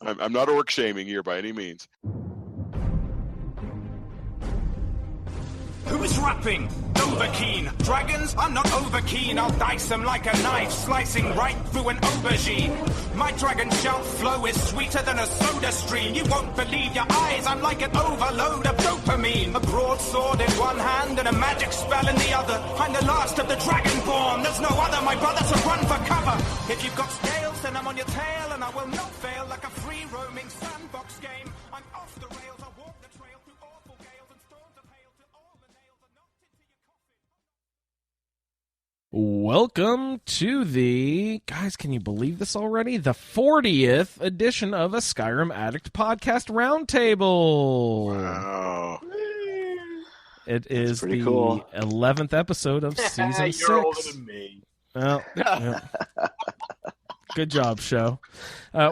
I'm not orc shaming here by any means. Who's rapping? Overkeen. Dragons? I'm not overkeen. I'll dice them like a knife, slicing right through an aubergine. My dragon shout flow is sweeter than a soda stream. You won't believe your eyes. I'm like an overload of dopamine. A broadsword in one hand and a magic spell in the other. I'm the last of the dragonborn. There's no other, my brother, so run for cover. If you've got scales, then I'm on your tail, and I will not fail like a free-roaming sandbox game. I'm off the rails. I walk the trail through awful gales and storms of hail till all the nails are knocked into your coffin. Welcome to the, guys, can you believe this already? The 40th edition of a Skyrim Addict podcast roundtable. Wow. It is the cool. 11th episode of season 6. You're older than me. Well, yeah. Good job, show.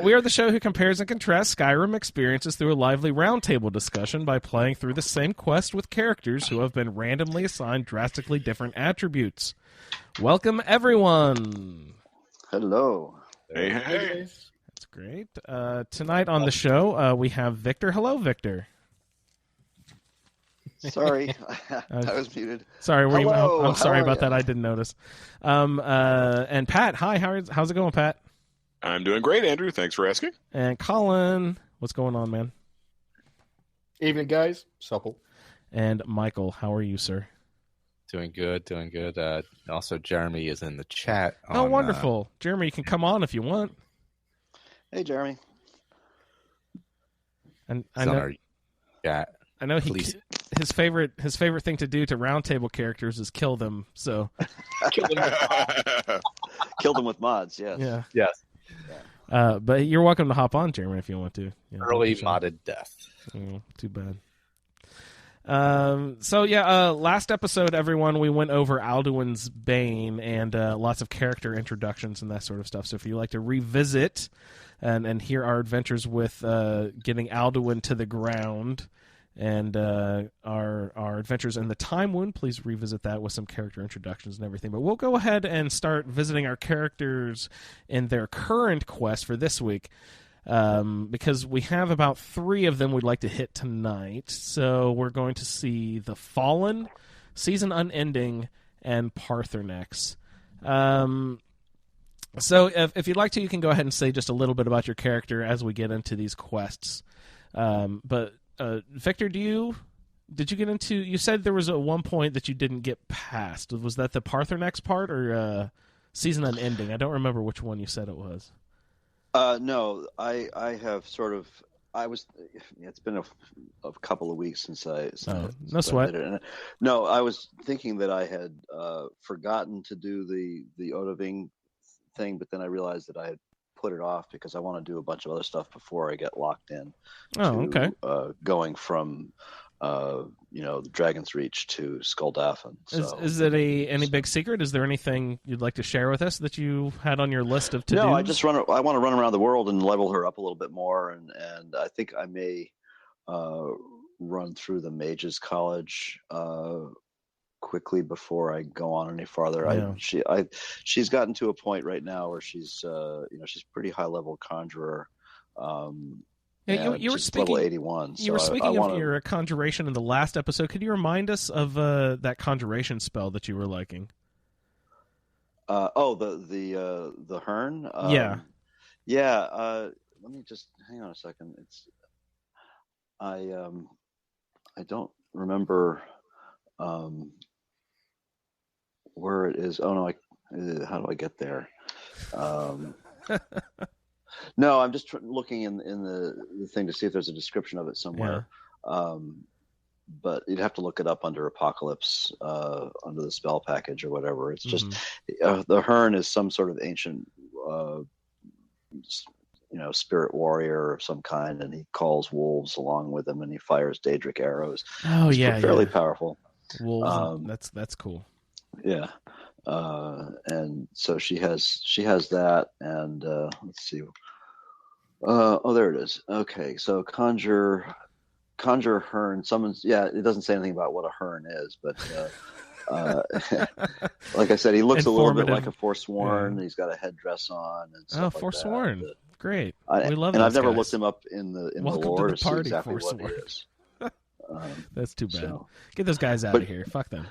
We are the show who compares and contrasts Skyrim experiences through a lively roundtable discussion by playing through the same quest with characters who have been randomly assigned drastically different attributes. Welcome, everyone. Hello. Hey. That's great. Tonight on the show, we have Victor. Hello, Victor. Sorry, I was muted. Sorry, Hello, I'm sorry how are about ya? that. I didn't notice. And Pat, hi. How's it going, Pat? I'm doing great, Andrew. Thanks for asking. And Colin, what's going on, man? Evening, guys. Supple. And Michael, how are you, sir? Doing good. Also, Jeremy is in the chat. Oh, wonderful. Jeremy, you can come on if you want. Hey, Jeremy. And I know. Yeah. I know Please. his favorite thing to do to roundtable characters is kill them. So Kill them with mods, yes. yeah. Yes. But you're welcome to hop on, Jeremy, if you want to. Yeah, Early sure. modded death. Oh, too bad. Last episode, everyone, we went over Alduin's Bane and lots of character introductions and that sort of stuff. So if you'd like to revisit and hear our adventures with getting Alduin to the ground and our adventures in the Time Wound, please revisit that with some character introductions and everything. But we'll go ahead and start visiting our characters in their current quest for this week. Because we have about 3 of them we'd like to hit tonight. So we're going to see The Fallen, Season Unending, and Paarthurnax. So if you'd like to, you can go ahead and say just a little bit about your character as we get into these quests. Victor, did you get into... You said there was one point that you didn't get past. Was that the Paarthurnax part or Season Unending? I don't remember which one you said it was. No, I have sort of. It's been a couple of weeks since I. No sweat. did it. And, no, I was thinking that I had forgotten to do the Odoving thing, but then I realized that I had put it off because I want to do a bunch of other stuff before I get locked in. Okay. Going from the Dragon's Reach to Skuldafn. So, Is it any big secret? Is there anything you'd like to share with us that you had on your list of to-dos? No, I want to run around the world and level her up a little bit more, and I think I may run through the Mages College quickly before I go on any farther. Yeah. She's gotten to a point right now where she's pretty high level conjurer. Yeah, you were speaking. Level 81. You were speaking of your conjuration in the last episode. Could you remind us of that conjuration spell that you were liking? The Hearn. Yeah. Let me just hang on a second. I don't remember where it is. Oh no, how do I get there? No, I'm just looking in the thing to see if there's a description of it somewhere. Yeah. But you'd have to look it up under Apocalypse, under the spell package or whatever. It's just the Hearn is some sort of ancient, spirit warrior of some kind, and he calls wolves along with him, and he fires Daedric arrows. Oh, it's yeah, fairly powerful. Wolves, that's cool. Yeah. And so she has that, and let's see. There it is. Okay, so conjure Hearn. It doesn't say anything about what a Hearn is, but like I said, he looks a little bit like a Forsworn. Yeah. He's got a headdress on and stuff like Forsworn. that. great. I, We love and those I've never guys. looked him up in the Welcome to lore the to see party, exactly what Forsworth. he is. That's too bad. So. Get those guys out But- of here. Fuck them.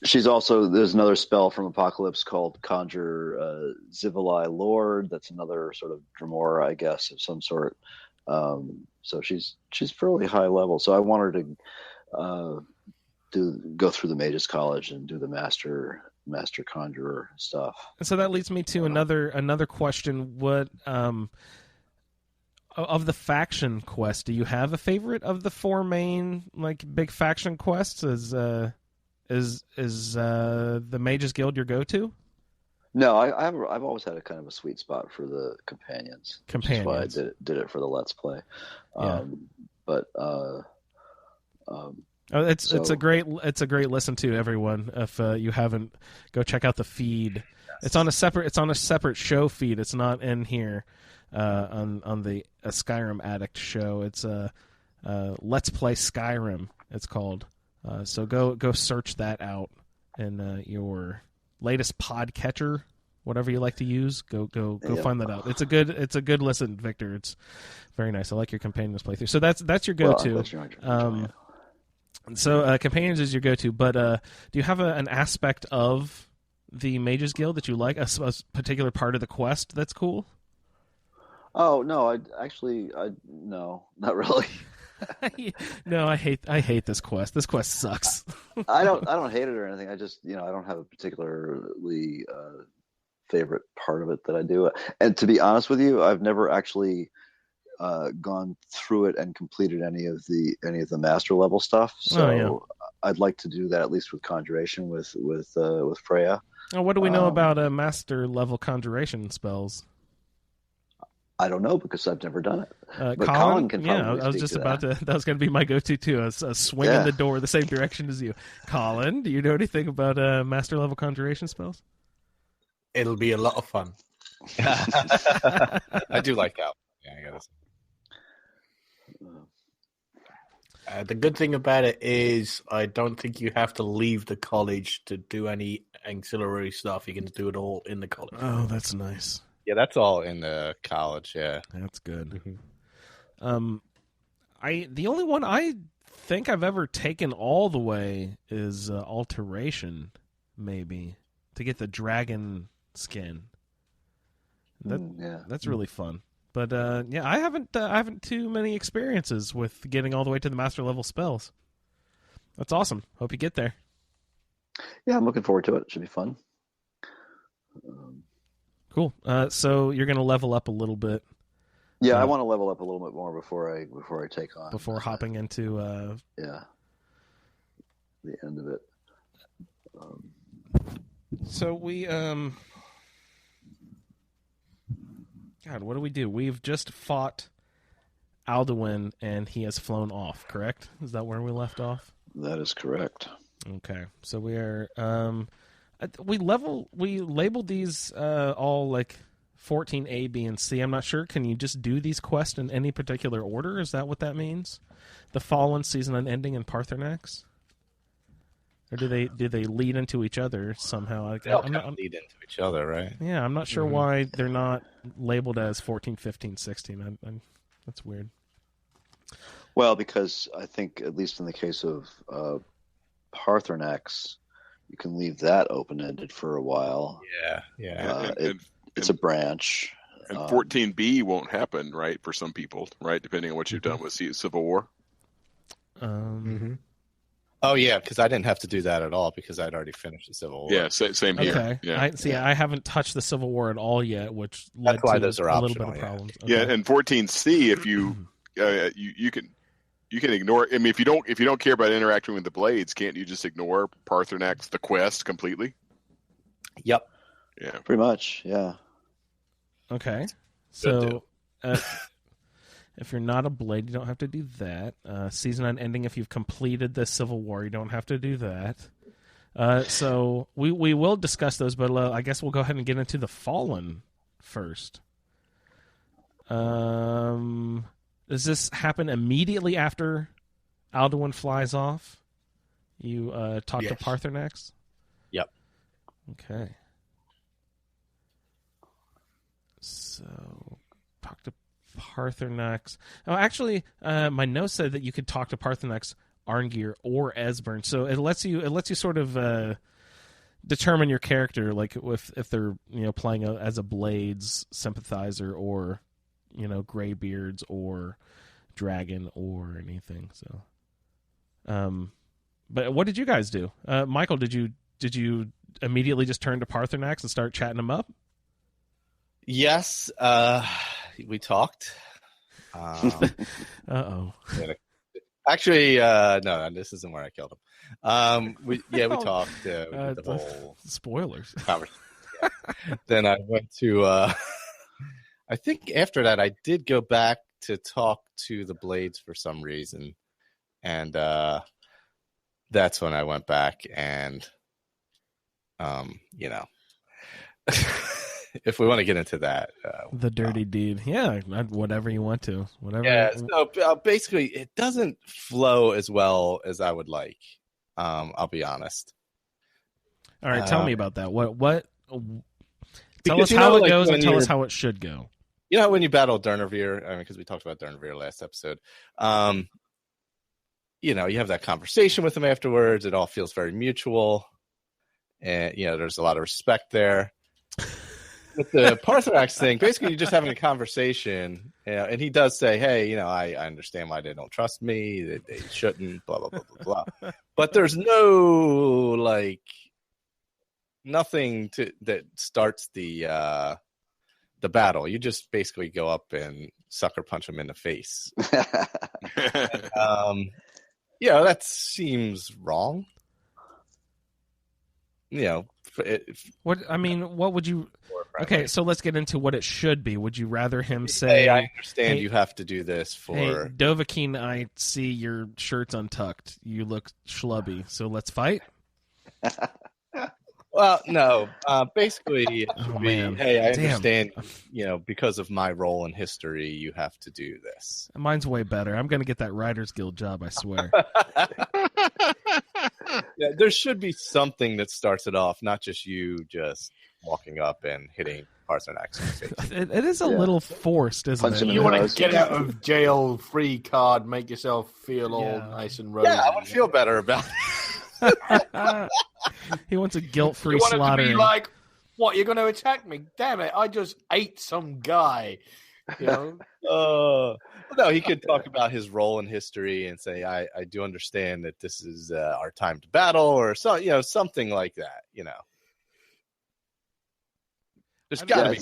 She's also, there's another spell from Apocalypse called Conjure Zivali Lord. That's another sort of Dremora, I guess, of some sort. So she's fairly high level. So I want her to go through the Mages College and do the Master Conjurer stuff. And so that leads me to another question. What of the faction quest, do you have a favorite of the four main like big faction quests? Is the Mages Guild your go-to? No, I've always had a kind of a sweet spot for the companions. Companions. Which is why I did it for the Let's Play. Yeah. It's a great listen to, everyone. If you haven't, go check out the feed. It's on a separate show feed. It's not in here on the Skyrim Addict show. It's Let's Play Skyrim. It's called. So go search that out in your latest podcatcher, whatever you like to use. Go find that out. It's a good listen, Victor. It's very nice. I like your companions playthrough. So that's your go-to. So companions is your go-to, but do you have an aspect of the Mages Guild that you like, a particular part of the quest that's cool? Oh no, no, not really. No, I hate this quest. This quest sucks. I don't hate it or anything. I just I don't have a particularly favorite part of it that I do. And to be honest with you, I've never actually gone through it and completed any of the master level stuff. So I'd like to do that at least with conjuration with Freya. Oh, what do we know about master level conjuration spells? I don't know because I've never done it. But Colin can probably I was just about to. That was going to be my go-to too. A swing in the door the same direction as you. Colin, do you know anything about master level conjuration spells? It'll be a lot of fun. I do like that. Yeah, I gotta say. The good thing about it is I don't think you have to leave the college to do any ancillary stuff. You can do it all in the college. Oh, that's nice. Yeah, that's all in the college. Yeah, that's good. Mm-hmm. The only one I think I've ever taken all the way is Alteration, maybe to get the dragon skin. That's really fun. But I haven't too many experiences with getting all the way to the master level spells. That's awesome. Hope you get there. Yeah, I'm looking forward to it. It should be fun. Cool. So you're going to level up a little bit. Yeah, I want to level up a little bit more before I take on. Before hopping into the end of it. So we God, what do we do? We've just fought Alduin and he has flown off, correct? Is that where we left off? That is correct. Okay. So we are we labeled these all like 14 A, B, and C. I'm not sure. Can you just do these quests in any particular order? Is that what that means? The Fallen, Season Unending, and Paarthurnax? Or do they lead into each other somehow? They all kind of lead into each other, right? Yeah, I'm not sure why they're not labeled as 14, 15, 16. That's weird. Well, because I think, at least in the case of Paarthurnax, you can leave that open-ended for a while. Yeah. It's a branch. And 14B won't happen, right, for some people, right, depending on what you've done with Civil War. Oh, yeah, because I didn't have to do that at all because I'd already finished the Civil War. Yeah, same here. Okay. Yeah. I haven't touched the Civil War at all yet, which led why to those are a little bit optional, of problems. Yeah, Okay. and 14C, if you you can ignore. I mean, if you don't care about interacting with the blades, can't you just ignore Paarthurnax the quest completely? Yep. Yeah. Pretty much. Yeah. Okay. So if you're not a blade, you don't have to do that. Season Unending, if you've completed the Civil War, you don't have to do that. So we will discuss those, but I guess we'll go ahead and get into the Fallen first. Does this happen immediately after Alduin flies off? You talk to Paarthurnax? Yep. Okay. So talk to Paarthurnax. Oh, actually, my notes said that you could talk to Paarthurnax, Arngir, or Esbern. So it lets you sort of determine your character, like if they're playing as a Blades sympathizer, or Greybeards, or Dragon, or anything. So, but what did you guys do, Michael? Did you immediately just turn to Paarthurnax and start chatting him up? Yes, we talked. Uh-oh. Actually, no, this isn't where I killed him. We talked. We did the whole spoilers conversation. Yeah. Then I went to. I think after that, I did go back to talk to the Blades for some reason, and that's when I went back and, if we want to get into that, the dirty deed, whatever you want to, whatever. Yeah, so basically, it doesn't flow as well as I would like. I'll be honest. All right, tell me about that. What? Tell us how it goes, and tell us how it should go. You know, when you battle Durnevere, because we talked about Durnevere last episode, you have that conversation with him afterwards. It all feels very mutual, and there's a lot of respect there. With the Paarthurnax thing, basically you're just having a conversation, and he does say, "Hey, I understand why they don't trust me. That they shouldn't." Blah blah blah blah blah. But there's no nothing that starts the battle. You just basically go up and sucker punch him in the face. That seems wrong. What would you? Okay, so let's get into what it should be. Would you rather him say, "Hey, I understand you have to do this for"? Hey, Dovahkiin, I see your shirt's untucked. You look schlubby, so let's fight. Well, no. Basically, it should be, man. "Hey, I understand. Because of my role in history, you have to do this." Mine's way better. I'm going to get that Writers Guild job, I swear. Yeah, there should be something that starts it off, not just you just walking up and hitting Paarthurnax in the face. It is a little forced, isn't it? You want to get out of jail free card, make yourself feel all nice and rosy. Yeah, I would feel better about it. He wants a guilt-free you want slaughter. It to be like, what, you're going to attack me? Damn it, I just ate some guy. No, he could talk about his role in history and say, I do understand that this is our time to battle, or something like that, There's got to be.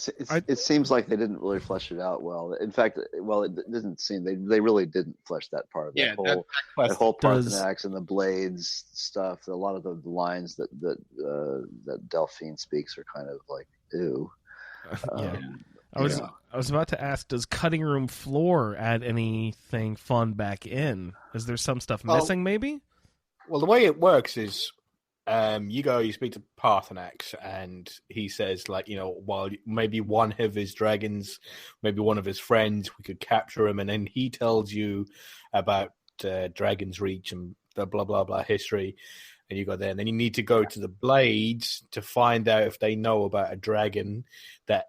It seems like they didn't really flesh it out well. In fact, it doesn't seem they really didn't flesh that part of it. That whole Paarthurnax and the Blades stuff. A lot of the lines that Delphine speaks are kind of like, ew. I was about to ask, does cutting room floor add anything fun back in? Is there some stuff missing, maybe? Well, the way it works is you speak to Paarthurnax, and he says, while maybe one of his dragons, maybe one of his friends, we could capture him, and then he tells you about Dragon's Reach and the blah, blah, blah history, and you go there, and then you need to go to the Blades to find out if they know about a dragon that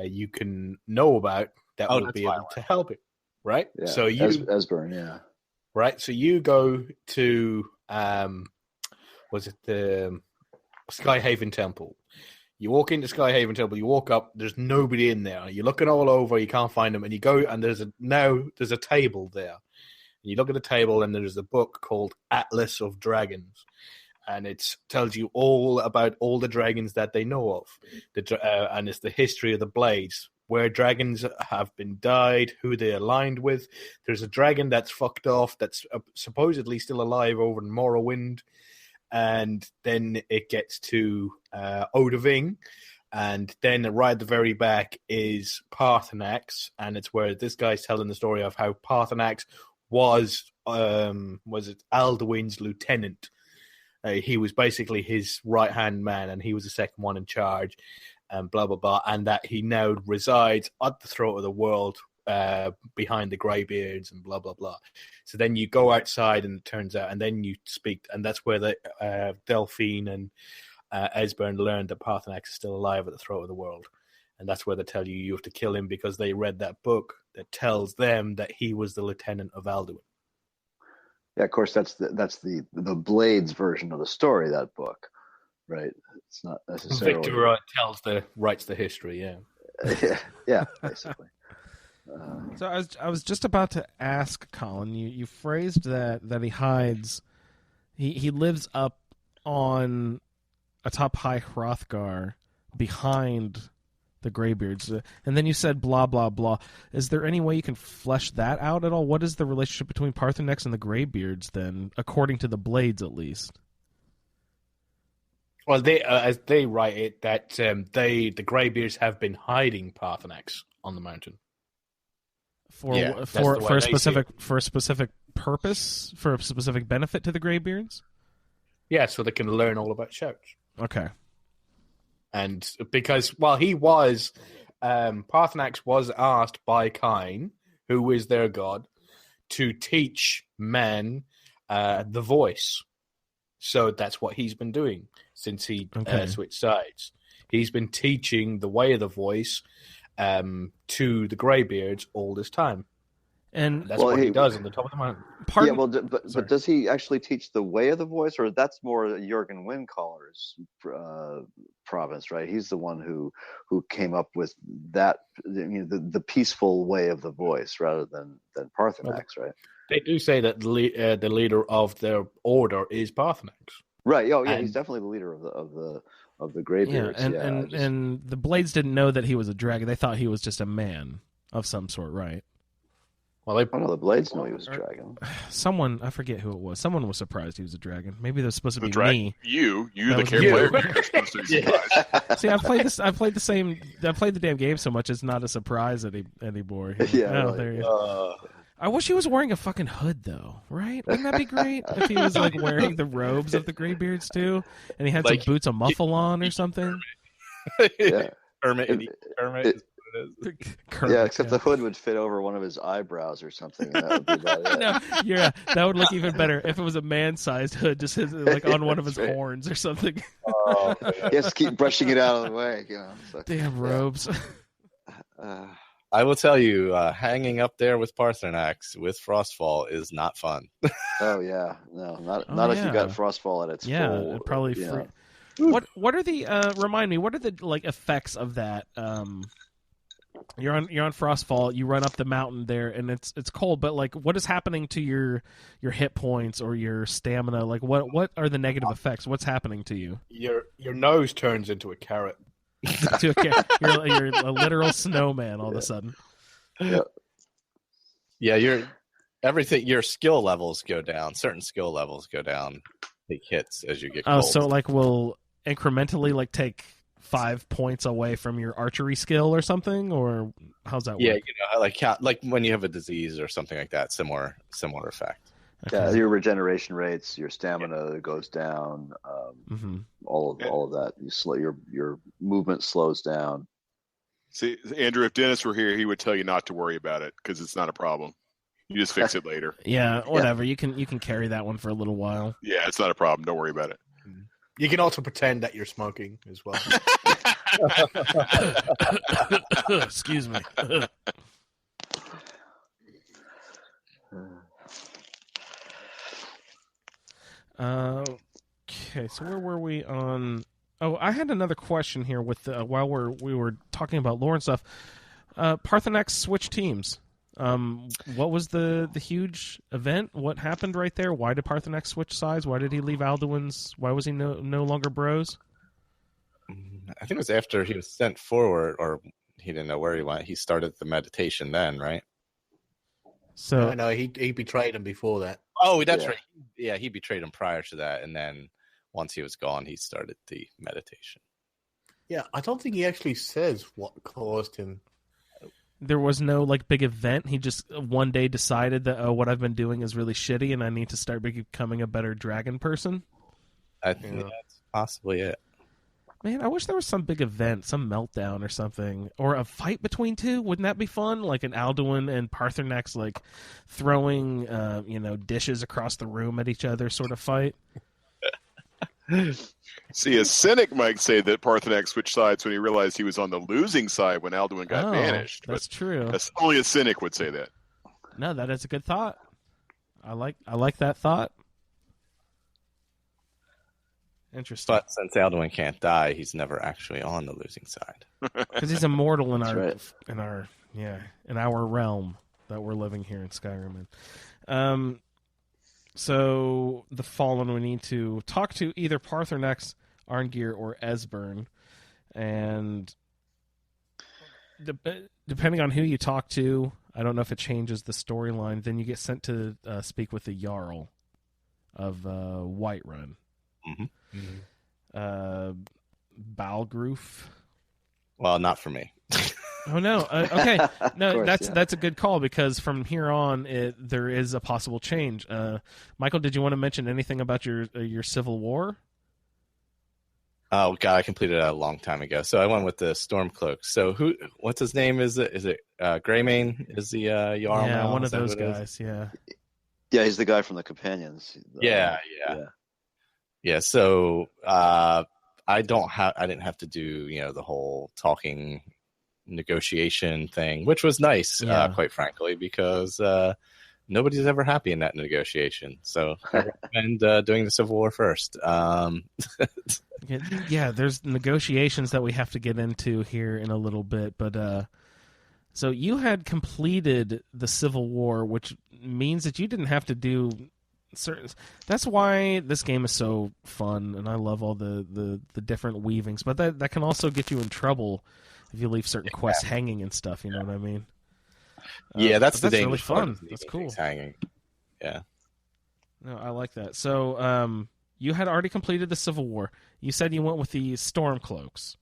you can know about that will be able to help it, right? Yeah. So you Esbern, yeah, right. So you go to was it the Skyhaven Temple? You walk into Skyhaven Temple. You walk up. There's nobody in there. You're looking all over. You can't find them, and you go and there's a table there. And you look at the table, and there's a book called Atlas of Dragons. And it tells you all about all the dragons that they know of. And it's the history of the Blades, where dragons have been died, who they're aligned with. There's a dragon that's fucked off that's supposedly still alive over in Morrowind. And then it gets to Odahviing. And then right at the very back is Paarthurnax. And it's where this guy's telling the story of how Paarthurnax was it Alduin's lieutenant. He was basically his right-hand man, and he was the second one in charge, and blah, blah, blah, and that he now resides at the throat of the world behind the Greybeards and blah, blah, blah. So then you go outside, and it turns out, and then you speak, and that's where the Delphine and Esbern learned that Paarthurnax is still alive at the throat of the world. And that's where they tell you have to kill him because they read that book that tells them that he was the lieutenant of Alduin. Yeah, of course, that's the Blades version of the story, that book, right? It's not necessarily... Victor writes the history, yeah. Yeah, basically. So I was just about to ask Colin. You phrased that he hides. He lives up on atop High Hrothgar behind the Greybeards, and then you said blah blah blah. Is there any way you can flesh that out at all? What is the relationship between Paarthurnax and the Greybeards then, according to the Blades at least? Well, as they write it, that the Greybeards have been hiding Paarthurnax on the mountain for a specific purpose, for a specific benefit to the Greybeards. Yeah, so they can learn all about shouts. Okay. And because, Paarthurnax was asked by Kain, who is their god, to teach men the voice. So that's what he's been doing since he switched sides. He's been teaching the way of the voice to the Greybeards all this time. And that's what he does on the top of the mountain. But does he actually teach the way of the voice, or that's more Jürgen Windcaller's province, right? He's the one who came up with that, the peaceful way of the voice, rather than Paarthurnax, right? They do say that the leader of their order is Paarthurnax. Right. Oh, yeah. He's definitely the leader of the Greybeards. Yeah, and the Blades didn't know that he was a dragon. They thought he was just a man of some sort, right? Well, the Blades knew he was a dragon. Someone, I forget who it was. Someone was surprised he was a dragon. Maybe that was supposed to be me. You the player. You're supposed to be surprised. See, I played the damn game so much it's not a surprise anymore. Yeah. There you go. I wish he was wearing a fucking hood, though. Right? Wouldn't that be great if he was like wearing the robes of the Greybeards too, and he had some boots of muffle on or something? Yeah, Kermit. Yeah, except the hood would fit over one of his eyebrows or something. And that would be about it. No, yeah, that would look even better if it was a man-sized hood, just like on one of his horns or something. Oh, he has to keep brushing it out of the way, So, damn robes. I will tell you, hanging up there with Paarthurnax with Frostfall is not fun. Oh yeah, no, not if you got Frostfall at its full. Yeah, it probably. What are the remind me? What are the effects of that? You're on Frostfall. You run up the mountain there, and it's cold. But what is happening to your hit points or your stamina? What are the negative effects? What's happening to you? Your nose turns into a carrot. You're a literal snowman all of a sudden. Yeah, your skill levels go down. Certain skill levels go down. Take hits as you get cold. Oh, so we'll incrementally take 5 points away from your archery skill or something, or how's that work? Yeah, like when you have a disease or something like that, similar effect. Okay. Yeah, your regeneration rates, your stamina goes down. All of that. Your movement slows down. See, Andrew, if Dennis were here, he would tell you not to worry about it because it's not a problem. You just fix it later. Yeah, whatever. Yeah. You can carry that one for a little while. Yeah, it's not a problem. Don't worry about it. You can also pretend that you're smoking as well. Excuse me. Okay, so where were we on? Oh, I had another question here with while we were talking about lore and stuff. Paarthurnax switched teams. What was the huge event? What happened right there? Why did Paarthurnax switch sides? Why did he leave Alduin's? Why was he no longer bros? I think it was after he was sent forward, or he didn't know where he went. He started the meditation then, right? So no, he betrayed him before that. Oh, that's right. Yeah, he betrayed him prior to that, and then once he was gone, he started the meditation. Yeah, I don't think he actually says what caused him. There was no big event. He just one day decided that what I've been doing is really shitty, and I need to start becoming a better dragon person. I think that's possibly it. Man, I wish there was some big event, some meltdown or something, or a fight between two. Wouldn't that be fun? Like an Alduin and Paarthurnax, throwing, dishes across the room at each other, sort of fight. See, a cynic might say that Paarthurnax switched sides when he realized he was on the losing side when Alduin got banished. That's true. Only a cynic would say that. No, that is a good thought. I like that thought. Interesting. But since Alduin can't die, he's never actually on the losing side. Because he's immortal in That's our right. in our realm that we're living here in Skyrim in. So the Fallen, we need to talk to either Paarthurnax, Arngir, or Esbern, and depending on who you talk to, I don't know if it changes the storyline. Then you get sent to speak with the Jarl of Whiterun. Balgroof. Well, not for me. Oh no! Okay, no, course, that's a good call because from here on, there is a possible change. Michael, did you want to mention anything about your Civil War? Oh God, I completed it a long time ago. So I went with the Stormcloak. So what's his name? Is it Greymane? Is the Jarl? Yeah, now? one Is of that those what it is? guys. Yeah. Yeah, he's the guy from the Companions. Yeah. So I didn't have to do the whole talking negotiation thing, which was nice, quite frankly, because nobody's ever happy in that negotiation. So I recommend doing the Civil War first. Yeah, there's negotiations that we have to get into here in a little bit, but so you had completed the Civil War, which means that you didn't have to do certain. That's why this game is so fun, and I love all the different weavings. But that can also get you in trouble if you leave certain quests hanging and stuff. You know what I mean? Yeah, that's the really dangerous fun. part. That's cool. Hanging. Yeah. No, I like that. So, you had already completed the Civil War. You said you went with the Stormcloaks.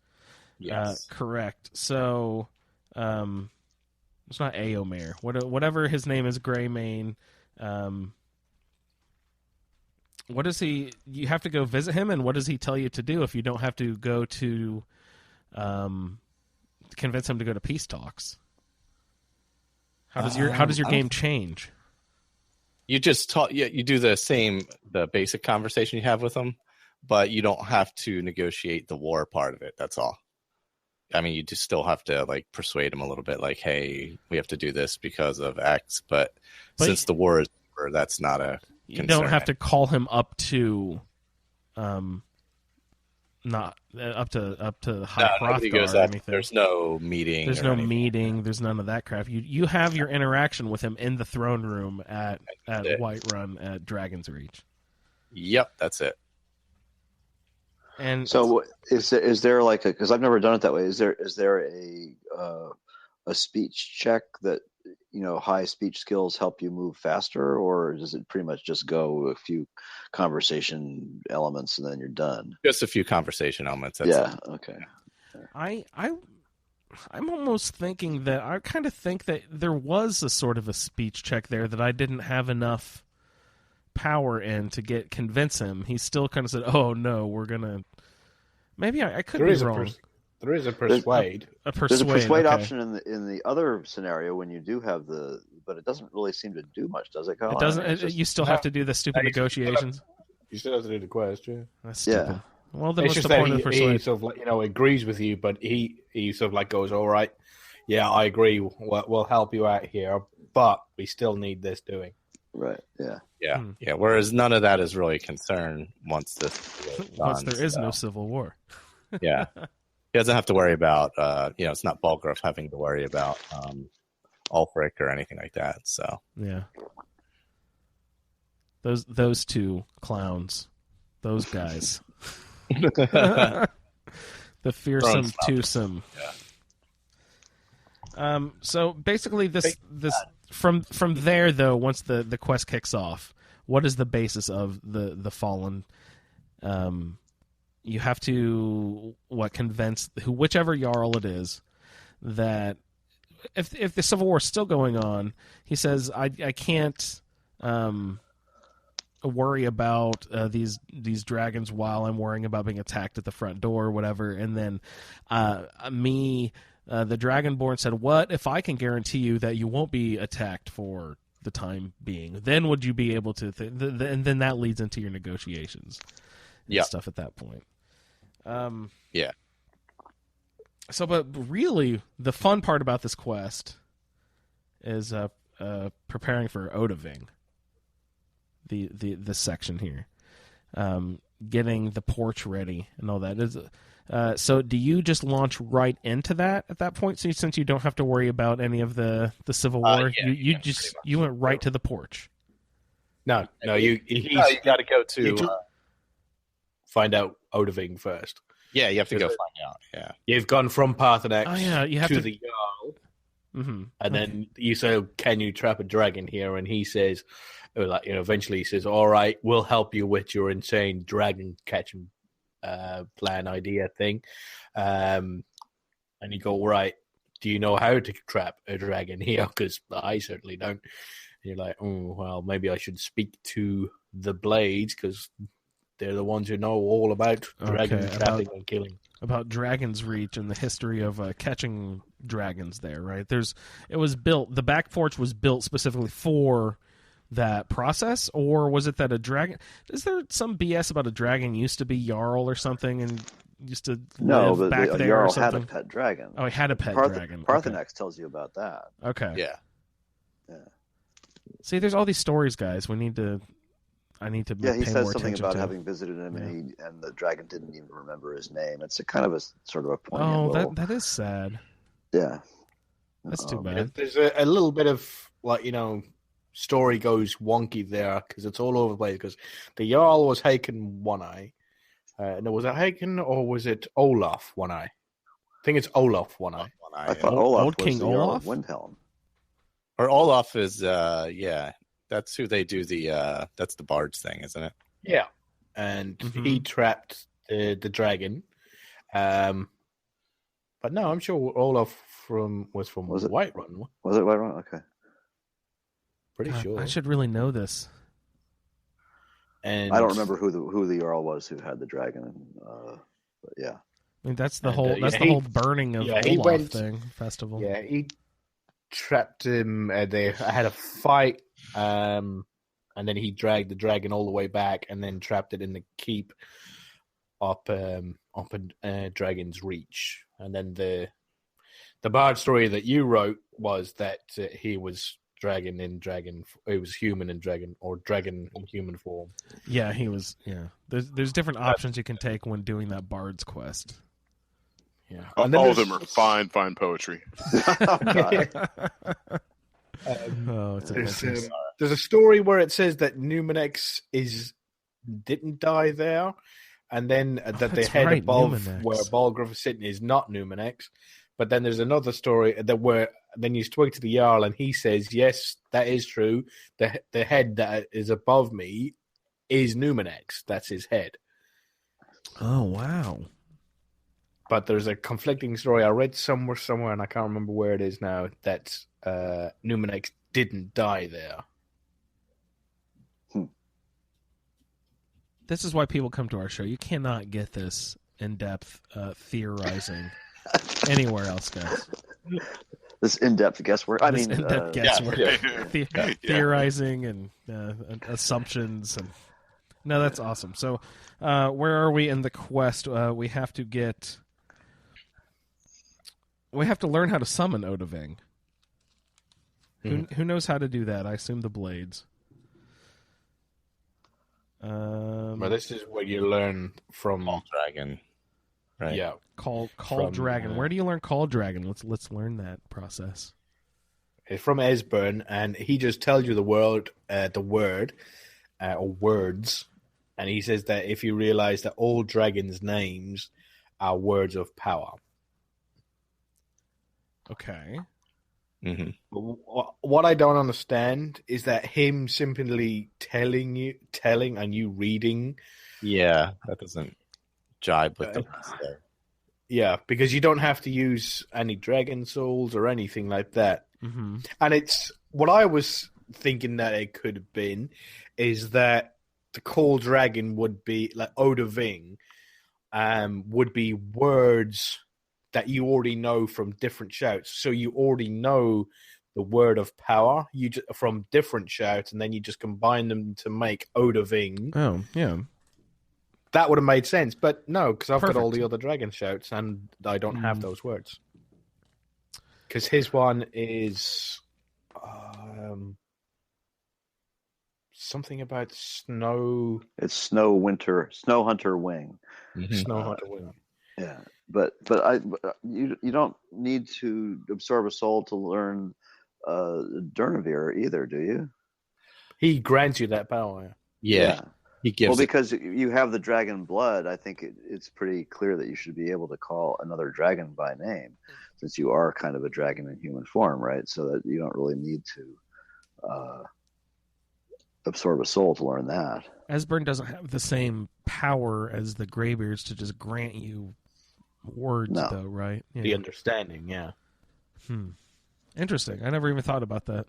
Yes. Correct. So, it's not Aomer. Whatever his name is, Greymane. What does he? You have to go visit him, and what does he tell you to do if you don't have to go to, convince him to go to peace talks? How does your game change? You just talk. You do the basic conversation you have with him, but you don't have to negotiate the war part of it. That's all. I mean, you just still have to persuade him a little bit, hey, we have to do this because of X. But since the war is over, that's not a you concern. don't have to call him up to, not up to High Hrothgar or anything. There's no meeting. There's no meeting. There's none of that crap. You have your interaction with him in the throne room at Whiterun at Dragon's Reach. Yep, that's it. And so is there because I've never done it that way. Is there a speech check that high speech skills help you move faster, or does it pretty much just go a few conversation elements and then you're done? Just a few conversation elements. That's okay. I'm almost thinking that I kind of think that there was a sort of a speech check there that I didn't have enough power in to convince him. He still kind of said, "Oh no, we're gonna." Maybe I could be wrong. There is a persuade. There's a persuade okay. option in the other scenario when you do have but it doesn't really seem to do much, does it, Kyle? It doesn't. You still have to do the stupid negotiations. You still have to do the quest, yeah. That's stupid. Yeah. Well, then It's what's just the that point of the persuade? he sort of agrees with you, but he sort of goes, all right, yeah, I agree. We'll help you out here, but we still need this doing. Right. Yeah. Yeah. Yeah. Whereas none of that is really a concern once this is Once done, there is no Civil War. Yeah. He doesn't have to worry about, it's not Balgruuf having to worry about Ulfric or anything like that. So Yeah. Those two clowns, those guys, the fearsome twosome. Yeah. So basically, this from there though, once the quest kicks off, what is the basis of the Fallen? You have to convince whichever Jarl it is that if the Civil War is still going on, he says I can't worry about these dragons while I'm worrying about being attacked at the front door or whatever. And then the Dragonborn said, "What if I can guarantee you that you won't be attacked for the time being? Then would you be able to?" And then that leads into your negotiations. Yeah. stuff at that point. Yeah. So, but really, the fun part about this quest is preparing for Odaving. The section here, getting the porch ready and all that is. So, do you just launch right into that at that point? Since you don't have to worry about any of the Civil War, you went right to the porch. No, you got to go to find out Odaving first. Yeah, you have to go find out. Yeah, you've gone from Paarthurnax you have to the Jarl, and then you say, "Can you trap a dragon here?" And he says, eventually he says, "All right, we'll help you with your insane dragon catching plan idea thing." And you go, "Right, do you know how to trap a dragon here? Because I certainly don't." And you're like, "Oh, well, maybe I should speak to the Blades because they're the ones who know all about dragon trapping and killing." About Dragon's Reach and the history of catching dragons there, right? The back porch was built specifically for that process, or was it that a dragon... Is there some BS about a dragon used to be Jarl or something and used to live back there Jarl or something? had a pet dragon. Oh, he had a pet dragon. Paarthurnax tells you about that. Okay. Yeah. See, there's all these stories, guys. I need to Yeah, he pay says more something attention about to. having visited him, and the dragon didn't even remember his name. It's a kind of a sort of a poignant little... that is sad. Yeah. That's too bad. There's a little bit of, story goes wonky there because it's all over the place. Because the Jarl was Haken One Eye. No, was it Haken or was it Olaf One Eye? I think it's Olaf One Eye. I thought Olaf Old was King the Jarl Olaf? of Windhelm. Or Olaf is that's who they do that's the Bard's thing, isn't it? Yeah, and he trapped the dragon. But no, I'm sure Olaf was from Whiterun. Was it Whiterun? Okay. Pretty sure. I should really know this. And I don't remember who the Jarl was who had the dragon. But yeah. I mean, that's the whole whole burning of Olaf festival. Yeah, he trapped him. They had a fight, and then he dragged the dragon all the way back, and then trapped it in the keep up in Dragon's Reach. And then the bard story that you wrote was that he was he was human in dragon, or dragon in human form. Yeah, he was. Yeah, there's different options you can take when doing that bard's quest. Yeah, all of them are fine poetry. There's a story where it says that Numenex didn't die there, and then that the head above Numenex, where Balgruuf is sitting, is not Numenex. But then there's another story then you speak to the Jarl, and he says, "Yes, that is true. The head that is above me is Numenex. That's his head." Oh wow! But there's a conflicting story I read somewhere, and I can't remember where it is now, that Numenex didn't die there. This is why people come to our show. You cannot get this in-depth theorizing anywhere else, guys. This in-depth guesswork. Theorizing and assumptions. And no, that's awesome. So, where are we in the quest? We have to learn how to summon Odaving. Who knows how to do that? I assume the Blades. Well, this is what you learn from Dragon, right? Yeah, Call Dragon. Where do you learn Call Dragon? Let's learn that process. It's from Esbern, and he just tells you the word or words, and he says that if you realize that all dragons' names are words of power. Okay. Mm-hmm. What I don't understand is that him simply telling and you reading. Yeah, that doesn't jibe with the rest there. Yeah, because you don't have to use any dragon souls or anything like that. Mm-hmm. And it's what I was thinking that it could have been is that the Call Dragon would be like Odaving, would be words that you already know from different shouts. So you already know the word of power from different shouts, and then you just combine them to make Odaving. Oh, yeah. that would have made sense. But no, because I've got all Perfect. the other dragon shouts, and I don't have those words. Because his one is something about snow. It's Snow Hunter Wing. Snow Hunter Wing. Yeah, but you don't need to absorb a soul to learn Durnavir either, do you? He grants you that power. Yeah. He gives Well, because you have the dragon blood, I think it's pretty clear that you should be able to call another dragon by name, since you are kind of a dragon in human form, right? So that you don't really need to absorb a soul to learn that. Esbern doesn't have the same power as the Greybeards to just grant you words, though, right? Yeah. The understanding, yeah. Interesting. I never even thought about that.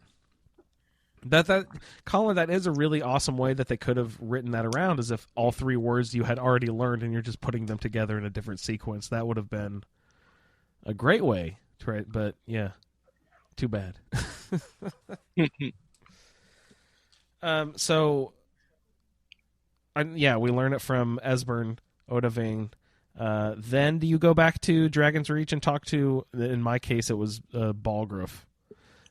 Colin, that is a really awesome way that they could have written that around, as if all three words you had already learned and you're just putting them together in a different sequence. That would have been a great way to write, but yeah, too bad. We learn it from Esbern, Odahviing. Then do you go back to Dragon's Reach and talk to, in my case, it was Balgruuf.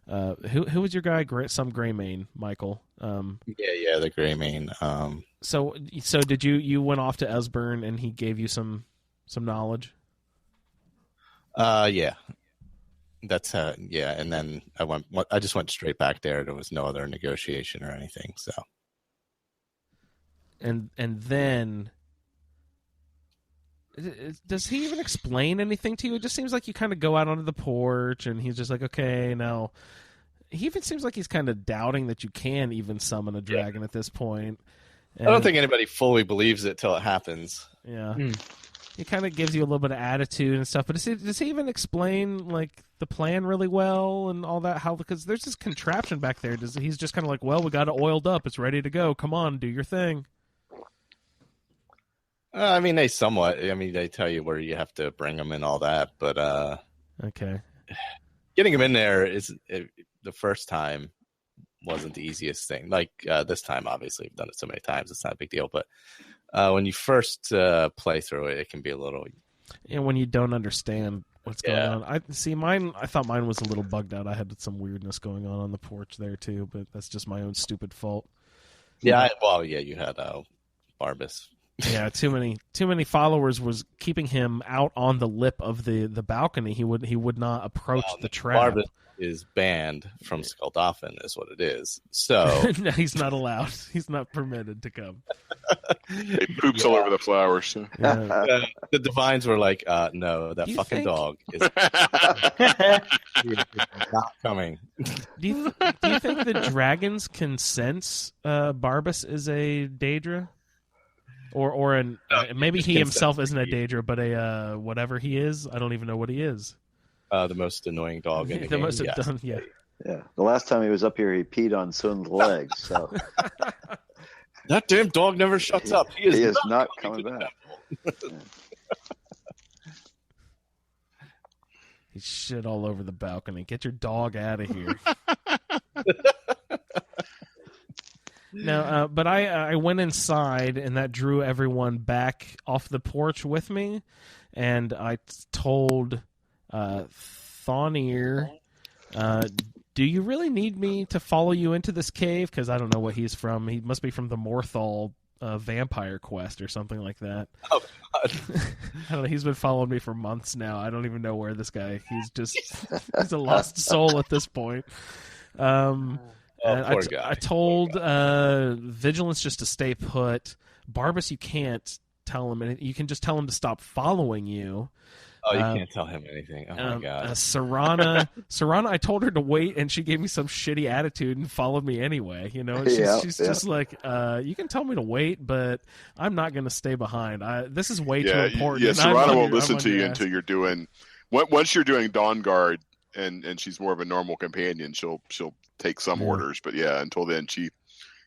Who was your guy? Some Greymane, Michael. Yeah, the Greymane. So did you went off to Esbern and he gave you some knowledge? Yeah. That's and then I just went straight back there. There was no other negotiation or anything, so. And then does he even explain anything to you? It just seems like you kind of go out onto the porch and he's just like, okay, now. He even seems like he's kind of doubting that you can even summon a dragon at this point. And, I don't think anybody fully believes it till it happens. Yeah. He kind of gives you a little bit of attitude and stuff, but does he even explain like the plan really well and all that? How, because there's this contraption back there. He's just kind of like, well, we got it oiled up. It's ready to go. Come on, do your thing. I mean, they tell you where you have to bring them and all that, but okay, getting them in there the first time wasn't the easiest thing. Like this time, obviously, we've done it so many times, it's not a big deal. But when you first play through it, it can be a little. And when you don't understand what's going on, I thought mine was a little bugged out. I had some weirdness going on the porch there too, but that's just my own stupid fault. Yeah, you had Barbas. Yeah, too many followers was keeping him out on the lip of the balcony. He would not approach the trap. Barbas is banned from Skuldafn, is what it is. So no, he's not allowed. He's not permitted to come. It poops all over the flowers. So. Yeah. The divines were like, "No, that fucking dog is not coming." Do you think the dragons can sense Barbas is a Daedra? Or maybe he himself isn't a Daedra, but a whatever he is. I don't even know what he is. The most annoying dog in the game. Most yes. done, yeah. Yeah. The last time he was up here, he peed on Sun's legs. So that damn dog never shuts up. He is not coming back. He shit all over the balcony. Get your dog out of here. No, but I went inside, and that drew everyone back off the porch with me, and I told Thonir, do you really need me to follow you into this cave? Because I don't know what he's from. He must be from the Morthal vampire quest or something like that. Oh, God. I don't know. He's been following me for months now. I don't even know where this guy. He's a lost soul at this point. Poor guy. I told Vigilance just to stay put. Barbas, you can't tell him anything. You can just tell him to stop following you. Oh, you can't tell him anything. Oh, my God. Serana, I told her to wait, and she gave me some shitty attitude and followed me anyway. You know, she's just like, you can tell me to wait, but I'm not going to stay behind. This is way too important. Yeah, Serana won't listen to you until you're doing. Once you're doing Dawn Guard, and she's more of a normal companion, she'll take some orders, but yeah, until then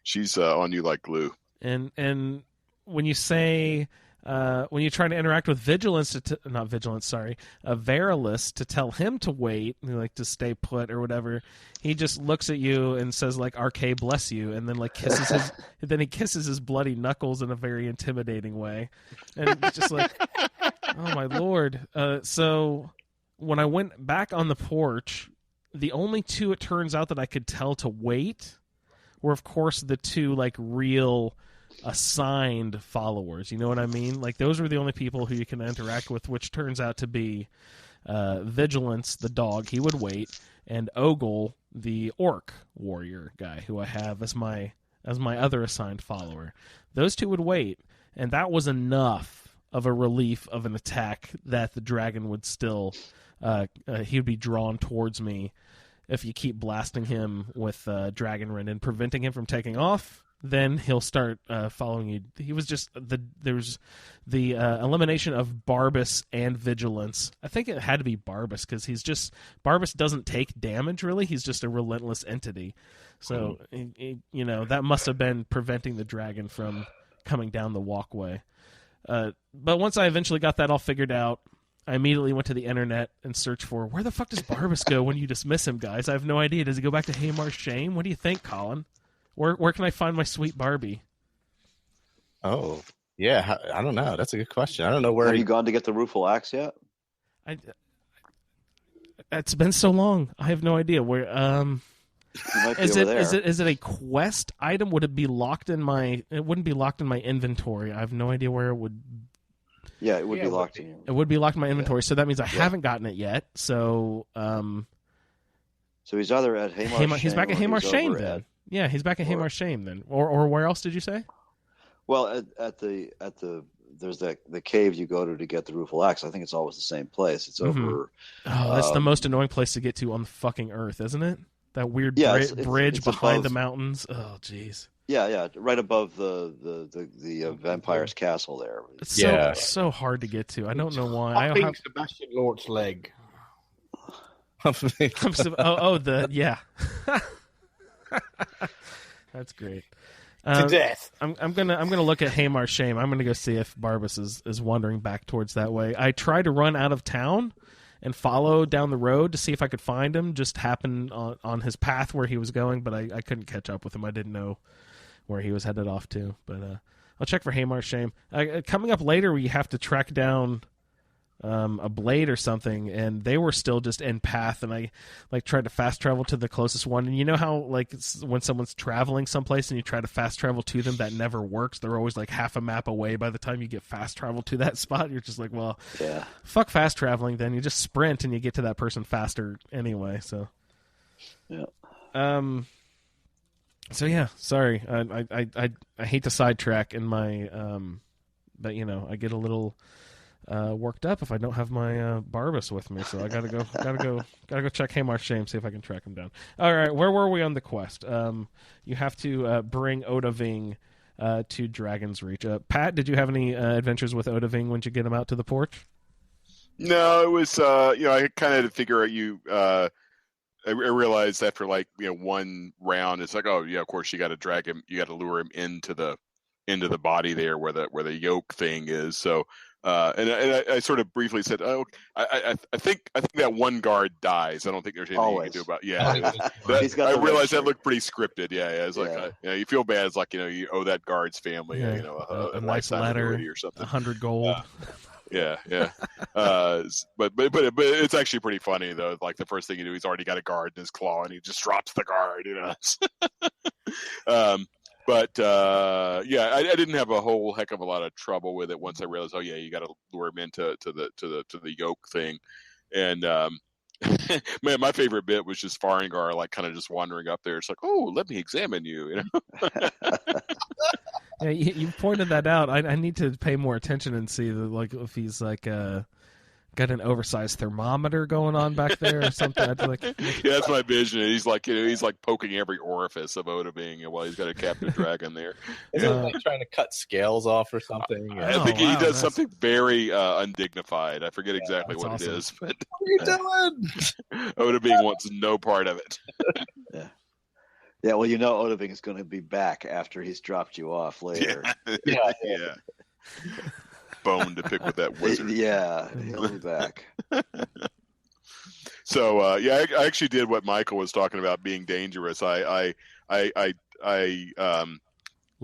she's on you like glue. And when you say when you try to interact with Verilus to tell him to wait, like to stay put or whatever, he just looks at you and says like "RK bless you," and then like kisses his then he kisses his bloody knuckles in a very intimidating way, and it's just like, oh my lord. So when I went back on the porch, the only two it turns out that I could tell to wait were, of course, the two like real assigned followers. You know what I mean? Like those were the only people who you can interact with, which turns out to be Vigilance, the dog. He would wait, and Ogle, the orc warrior guy, who I have as my other assigned follower. Those two would wait, and that was enough of a relief of an attack that the dragon would still he would be drawn towards me if you keep blasting him with Dragon Rend and preventing him from taking off. Then he'll start following you. He was just there's the elimination of Barbas and Vigilance. I think it had to be Barbas because Barbas doesn't take damage really. He's just a relentless entity. So that must have been preventing the dragon from coming down the walkway. But once I eventually got that all figured out, I immediately went to the internet and searched for where the fuck does Barbas go when you dismiss him, guys? I have no idea. Does he go back to Haymar's Shame? What do you think, Colin? Where can I find my sweet Barbie? Oh, yeah. I don't know. That's a good question. I don't know where. Have you gone to get the rueful axe yet? It's been so long. I have no idea where. Is it a quest item? Would it be locked in my? It wouldn't be locked in my inventory. I have no idea where it would. Yeah, it would be locked in. It would be locked in my inventory, so that means I haven't gotten it yet. So, so he's either at Haymar's Shame. He's back at Haymar's Shame then. Yeah, he's back at Haymar's Shame then. Or where else did you say? Well, at the there's the cave you go to get the rueful axe. I think it's always the same place. It's over. Oh, that's the most annoying place to get to on the fucking earth, isn't it? That weird bridge behind the mountains. Oh, jeez. Yeah, right above the vampire's castle there. It's so hard to get to. I don't know why. I think Sebastian Lort's leg. Yeah. That's great. To death. I'm gonna look at Haymar's Shame. I'm gonna go see if Barbas is wandering back towards that way. I tried to run out of town and follow down the road to see if I could find him. Just happened on his path where he was going, but I couldn't catch up with him. I didn't know where he was headed off to. But I'll check for Haymar's Shame. Coming up later, we have to track down a blade or something, and they were still just in path, and I tried to fast travel to the closest one. And you know how when someone's traveling someplace and you try to fast travel to them, that never works. They're always like half a map away by the time you get fast travel to that spot. You're just like, well, fuck fast traveling then. You just sprint and you get to that person faster anyway. So sorry, I hate to sidetrack in my but I get a little worked up if I don't have my Barbas with me, so I gotta go check Haymar's Shame, see if I can track him down. All right, where were we on the quest? You have to bring Odahviing to Dragon's Reach. Pat, did you have any adventures with Odahviing when you get him out to the porch? No, it was I kind of had to figure out I realized after one round, it's like, oh yeah, of course you got to drag him, you got to lure him into the body there where the yoke thing is. So. And I sort of briefly said, "Oh, I think that one guard dies. I don't think there's anything you can do about." Yeah, I realized that looked pretty scripted. Yeah. It's like you feel bad. It's like you owe that guard's family, a nice letter or something, 100 gold. Yeah. But it's actually pretty funny though. Like the first thing you do, he's already got a guard in his claw, and he just drops the guard. But I didn't have a whole heck of a lot of trouble with it once I realized, oh yeah, you got to lure him into the yoke thing, and man, my favorite bit was just Farengar kind of just wandering up there. It's like, oh, let me examine you, Yeah, you pointed that out. I need to pay more attention and see if he's got an oversized thermometer going on back there or something. Yeah, that's my vision. He's he's poking every orifice of Odahviing while he's got a captive dragon there. Is it trying to cut scales off or something? I think he does something very undignified. I forget exactly what it is. But what are you doing? Odahviing wants no part of it. Yeah, well, Odahviing is going to be back after he's dropped you off later. Yeah. bone to pick with that wizard. Yeah, he'll be back. So I actually did what Michael was talking about being dangerous. I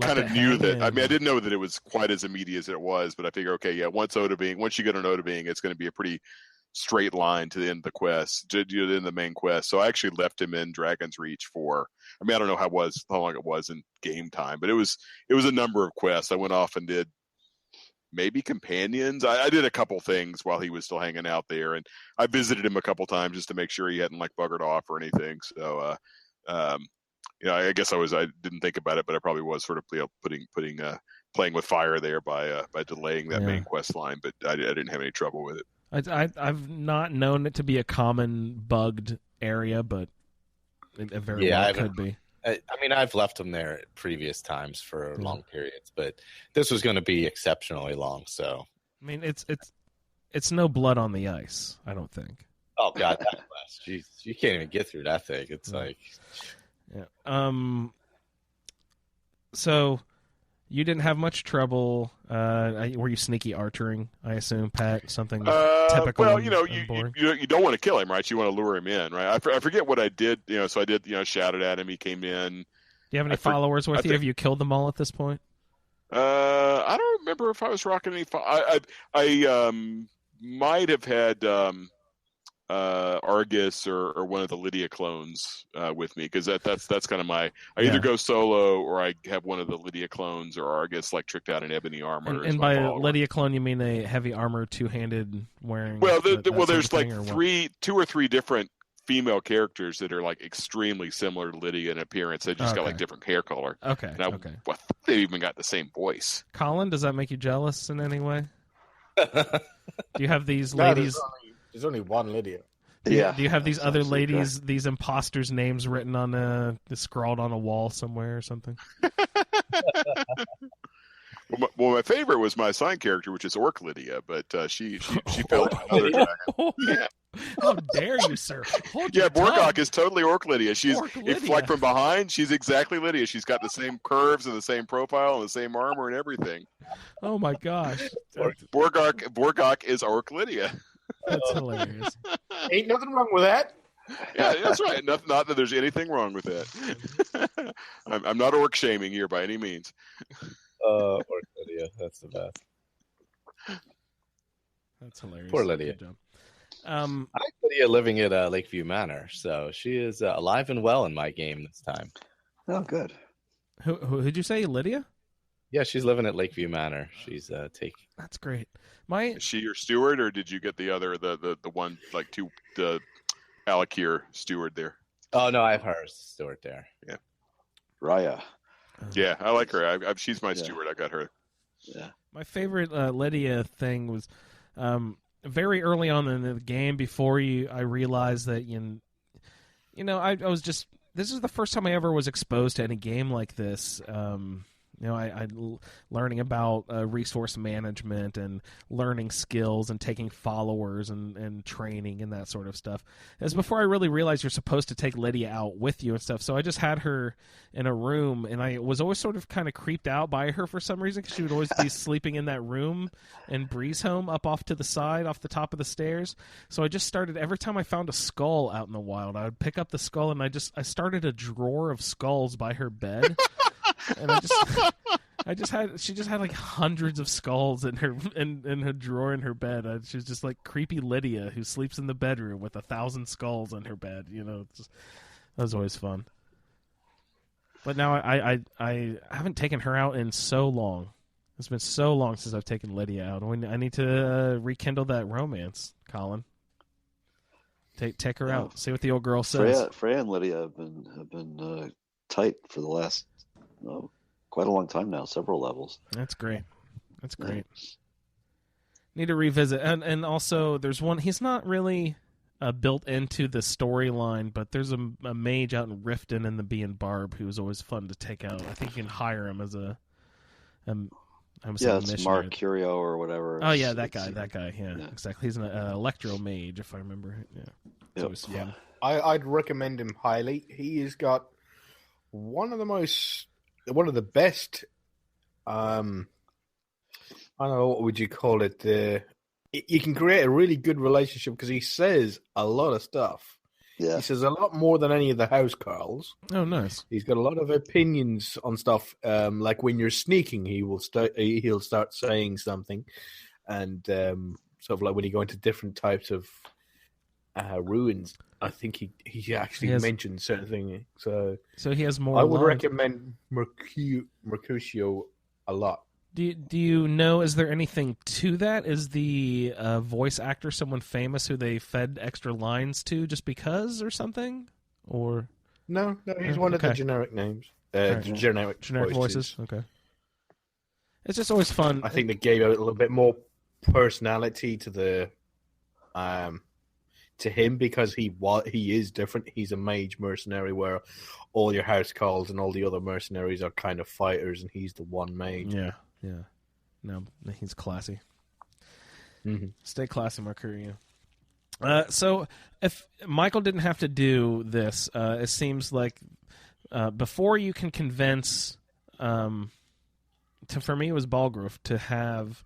kind of knew that. I mean, I didn't know that it was quite as immediate as it was, but I figure, okay, yeah, once you get an Oda Being, it's going to be a pretty straight line to the end of the quest, to the end of the main quest. So I actually left him in Dragon's Reach for. I mean, I don't know how long it was in game time, but it was a number of quests. I went off and did maybe companions. I did a couple things while he was still hanging out there, and I visited him a couple times just to make sure he hadn't like buggered off or anything. So. I guess I didn't think about it, but I probably was sort of playing with fire there by delaying that main quest line. But I didn't have any trouble with it. I've not known it to be a common bugged area, but it very well could be. I mean, I've left them there at previous times for long periods, but this was going to be exceptionally long. So I mean, it's no blood on the ice. I don't think. Oh God, that quest! Jeez, you can't even get through that thing. It's like. Yeah. So you didn't have much trouble. Were you sneaky archering? I assume, Pat. Something typical. Well, you don't want to kill him, right? You want to lure him in, right? I forget what I did. So I did. Shouted at him. He came in. Do you have any followers with you? Have you killed them all at this point? I don't remember if I was rocking any. I might have had. Argus or one of the Lydia clones with me, because that's kind of my. I either go solo or I have one of the Lydia clones or Argus like tricked out in ebony armor. And by Lydia clone, you mean a heavy armor, two-handed wearing? Well, there's like two or three different female characters that are like extremely similar to Lydia in appearance. They just got like different hair color. Okay. And they even got the same voice. Colin, does that make you jealous in any way? Do you have these ladies? There's only one Lydia. Do you have these other ladies, these imposters' names written on scrawled on a wall somewhere or something? Well, my favorite was my assigned character, which is Orc Lydia, but she fell to another dragon. Yeah. How dare you, sir? Hold your Borgok tongue. is totally Orc Lydia. Lydia. Like from behind, she's exactly Lydia. She's got the same curves and the same profile and the same armor and everything. Oh my gosh. Borgok is Orc Lydia. That's hilarious. Ain't nothing wrong with that. Yeah, that's right. Not that there's anything wrong with that. I'm not orc shaming here by any means. Orc Lydia, that's the best. That's hilarious. Poor Lydia. I like Lydia living at Lakeview Manor, so she is alive and well in my game this time. Oh, good. Who'd you say, Lydia? Yeah, she's living at Lakeview Manor. She's taking. That's great. Is she your steward, or did you get the other the one like the Alakir steward there? Oh no, I have her steward there. Yeah, Raya. Yeah, I like her. She's my steward. I got her. Yeah. My favorite Lydia thing was very early on in the game. Before I realized that I was just. This is the first time I ever was exposed to any game like this. I learning about resource management and learning skills and taking followers and training and that sort of stuff. It was before I really realized you're supposed to take Lydia out with you and stuff. So I just had her in a room, and I was always sort of kind of creeped out by her for some reason, because she would always be sleeping in that room in Breeze Home up off to the side, off the top of the stairs. So I just started, every time I found a skull out in the wild, I would pick up the skull, and I started a drawer of skulls by her bed. And she just had like hundreds of skulls in her drawer in her bed. She was just like creepy Lydia who sleeps in the bedroom with 1,000 skulls on her bed. That was always fun. But now I haven't taken her out in so long. It's been so long since I've taken Lydia out. I need to rekindle that romance, Colin. Take her out. See what the old girl says. Freya and Lydia have been tight for the last quite a long time now, several levels. That's great. Need to revisit. And also, there's one, he's not really built into the storyline, but there's a mage out in Riften in the Bee and Barb who's always fun to take out. I think you can hire him as a it's Mark Curio or whatever. Oh yeah, that guy. Yeah, exactly. He's an electro mage, if I remember. Yeah, yep. Always fun. Yeah. I'd recommend him highly. He has got one of the best. I I don't know, what would you call it? You can create a really good relationship because he says a lot of stuff. Yeah. He says a lot more than any of the house carls. Oh, nice. He's got a lot of opinions on stuff. Like when you're sneaking, he'll start saying something, and sort of like when you go into different types of ruins, I think he actually mentioned certain things. So he has more. I would recommend Mercutio a lot. Do you know? Is there anything to that? Is the voice actor someone famous who they fed extra lines to just because or something? Or no, he's one of the generic names. Generic voices. Okay. It's just always fun. I think they gave a little bit more personality to the to him because he is different. He's a mage mercenary where all your house calls and all the other mercenaries are kind of fighters, and he's the one mage. Yeah. No, he's classy. Mm-hmm. Stay classy, Mercurio. So if Michael didn't have to do this, it seems like before you can convince, for me it was Balgrove to have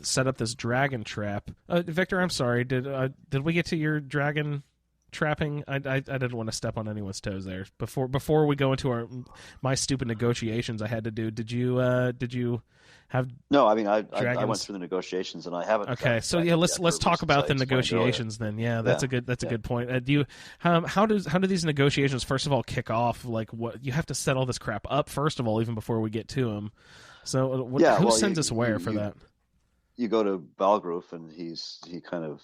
set up this dragon trap. Victor, I'm sorry. Did we get to your dragon trapping? I didn't want to step on anyone's toes there. Before we go into my stupid negotiations I had to do. Did you have? No, I mean I went through the negotiations and I haven't. Okay, so yeah, let's talk about the negotiations then. Yeah, that's a good point. How do these negotiations first of all kick off? Like, what you have to set all this crap up first of all, even before we get to them. So who sends us where for that? You go to Balgrove and he kind of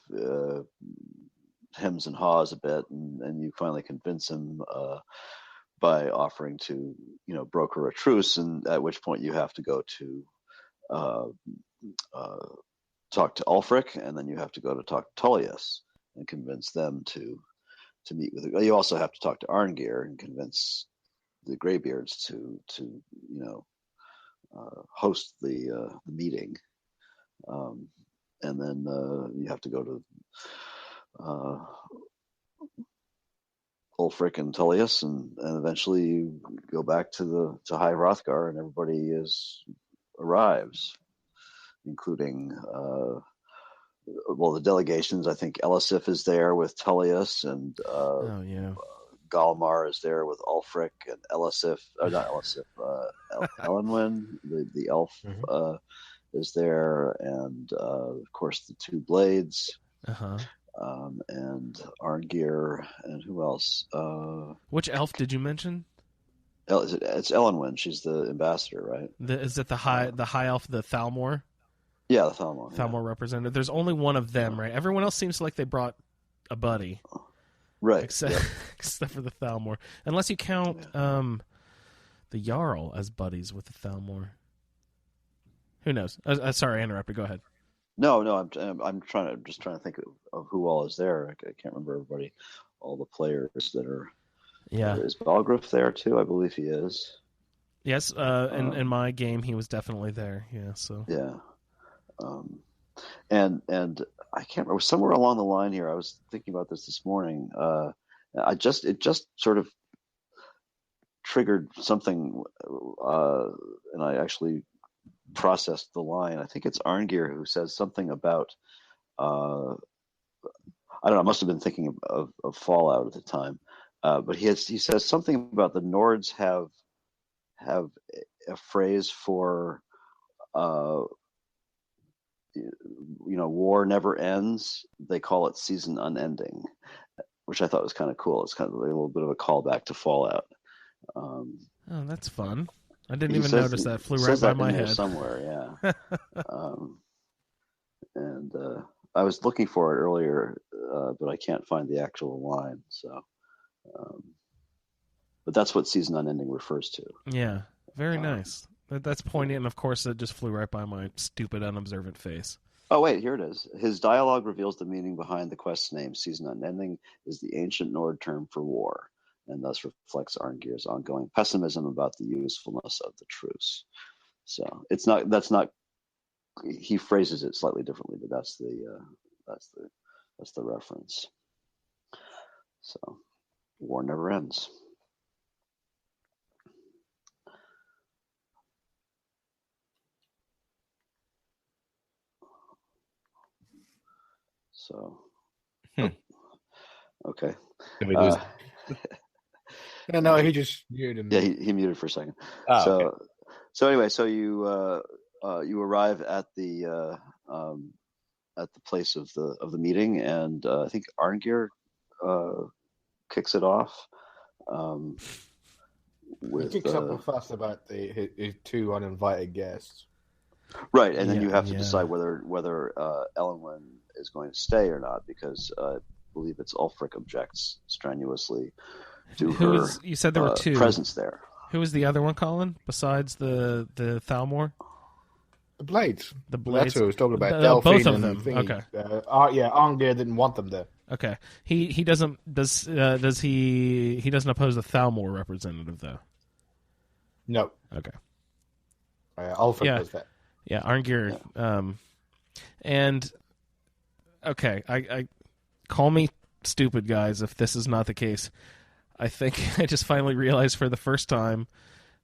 hems and haws a bit, and you finally convince him by offering to broker a truce, and at which point you have to go to talk to Ulfric, and then you have to go to talk to Tullius and convince them to meet with. You also have to talk to Arngeir and convince the Greybeards to host the meeting, and then you have to go to Ulfric and Tullius, and eventually you go back to High Hrothgar, and everybody arrives, including the delegations. I think Elisif is there with Tullius, and Galmar is there with Ulfric, and Elenwyn, the elf, is there, and of course the two blades. And Arngeir, and who else? Which elf did you mention? It's Elenwyn. She's the ambassador, right? Is it the high elf, the Thalmor? Yeah, the Thalmor. Thalmor representative. There's only one of them, right? Everyone else seems like they brought a buddy, right? Except for the Thalmor, unless you count the Jarl as buddies with the Thalmor. Who knows? Sorry, I interrupted. Go ahead. No, I'm trying to think of who all is there. I can't remember everybody, all the players that are. Yeah, is Balgrove there too? I believe he is. Yes, in my game he was definitely there. Yeah, so yeah, and I can't remember, somewhere along the line here. I was thinking about this morning. It just sort of triggered something, and I actually processed the line. I think it's Arngeir who says something about I don't know, I must have been thinking of Fallout at the time, but he says something about the Nords have a phrase for war never ends. They call it season unending, which I thought was kind of cool. It's kind of a little bit of a callback to Fallout. Oh, that's fun. I didn't even notice that. Flew right by my head. Somewhere, yeah. And I was looking for it earlier, but I can't find the actual line. So, but that's what season unending refers to. Yeah, very nice. That's poignant, and of course, it just flew right by my stupid, unobservant face. Oh, wait, here it is. His dialogue reveals the meaning behind the quest's name. Season unending is the ancient Nord term for war, and thus reflects Arngeir's ongoing pessimism about the usefulness of the truce. So that's not. He phrases it slightly differently, but that's the reference. So, war never ends. So, Hmm. Okay. Did we lose? No, he just muted him. Yeah, he muted for a second. Oh, so, okay. so anyway, so you arrive at the place of the meeting, and I think Arngir kicks it off. He kicks up a fuss about his two uninvited guests. Right, and then Yeah, you have to yeah. decide whether Elwyn is going to stay or not, because I believe it's Ulfric objects strenuously to her You said there were two. presence there. Who was the other one, Colin, besides the Thalmor? The Blades. The Blades. That's who I was talking about. Both Delphine of and them. Thingy. Okay. Yeah, Arngir didn't want them there. Okay. He doesn't does he doesn't oppose the Thalmor representative though. No. Okay. Ulfric does that. Yeah, Arngir. And okay, I call me stupid, guys, if this is not the case. I think I just finally realized for the first time,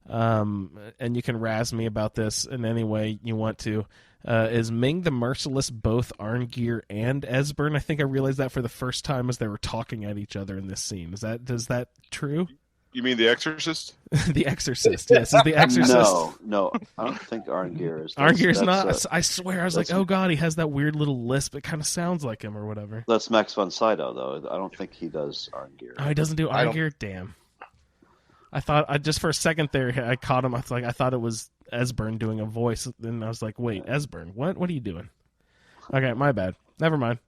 and you can razz me about this in any way you want to. Is Ming the Merciless both Arngir and Esbern? I think I realized that for the first time as they were talking at each other in this scene. Is that true? You mean The Exorcist? The Exorcist, yes. Is the Exorcist? No, I don't think Arngir is. Arngir's not. I swear, I was like, oh god, he has that weird little lisp. It kind of sounds like him or whatever. That's Max von Sydow, though. I don't think he does Arngir. Oh, he doesn't do Arngir? Damn. I thought, just for a second there, I caught him. I thought it was Esbern doing a voice. Then I was like, wait, Esbern? What are you doing? Okay, my bad. Never mind.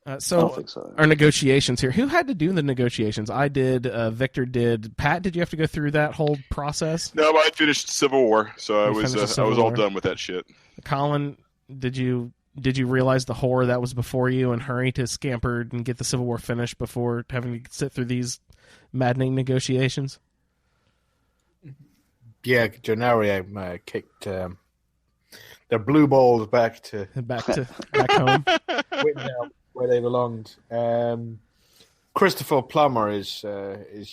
I don't think so. Our negotiations here. Who had to do the negotiations? I did. Victor did. Pat, did you have to go through that whole process? No, I finished Civil War, so I You was finished I was Civil all War? done with that shit. Colin, did you realize the horror that was before you and hurry to scamper and get the Civil War finished before having to sit through these maddening negotiations? Yeah, Gennari kicked their blue balls back Back home. where they belonged. Christopher Plummer is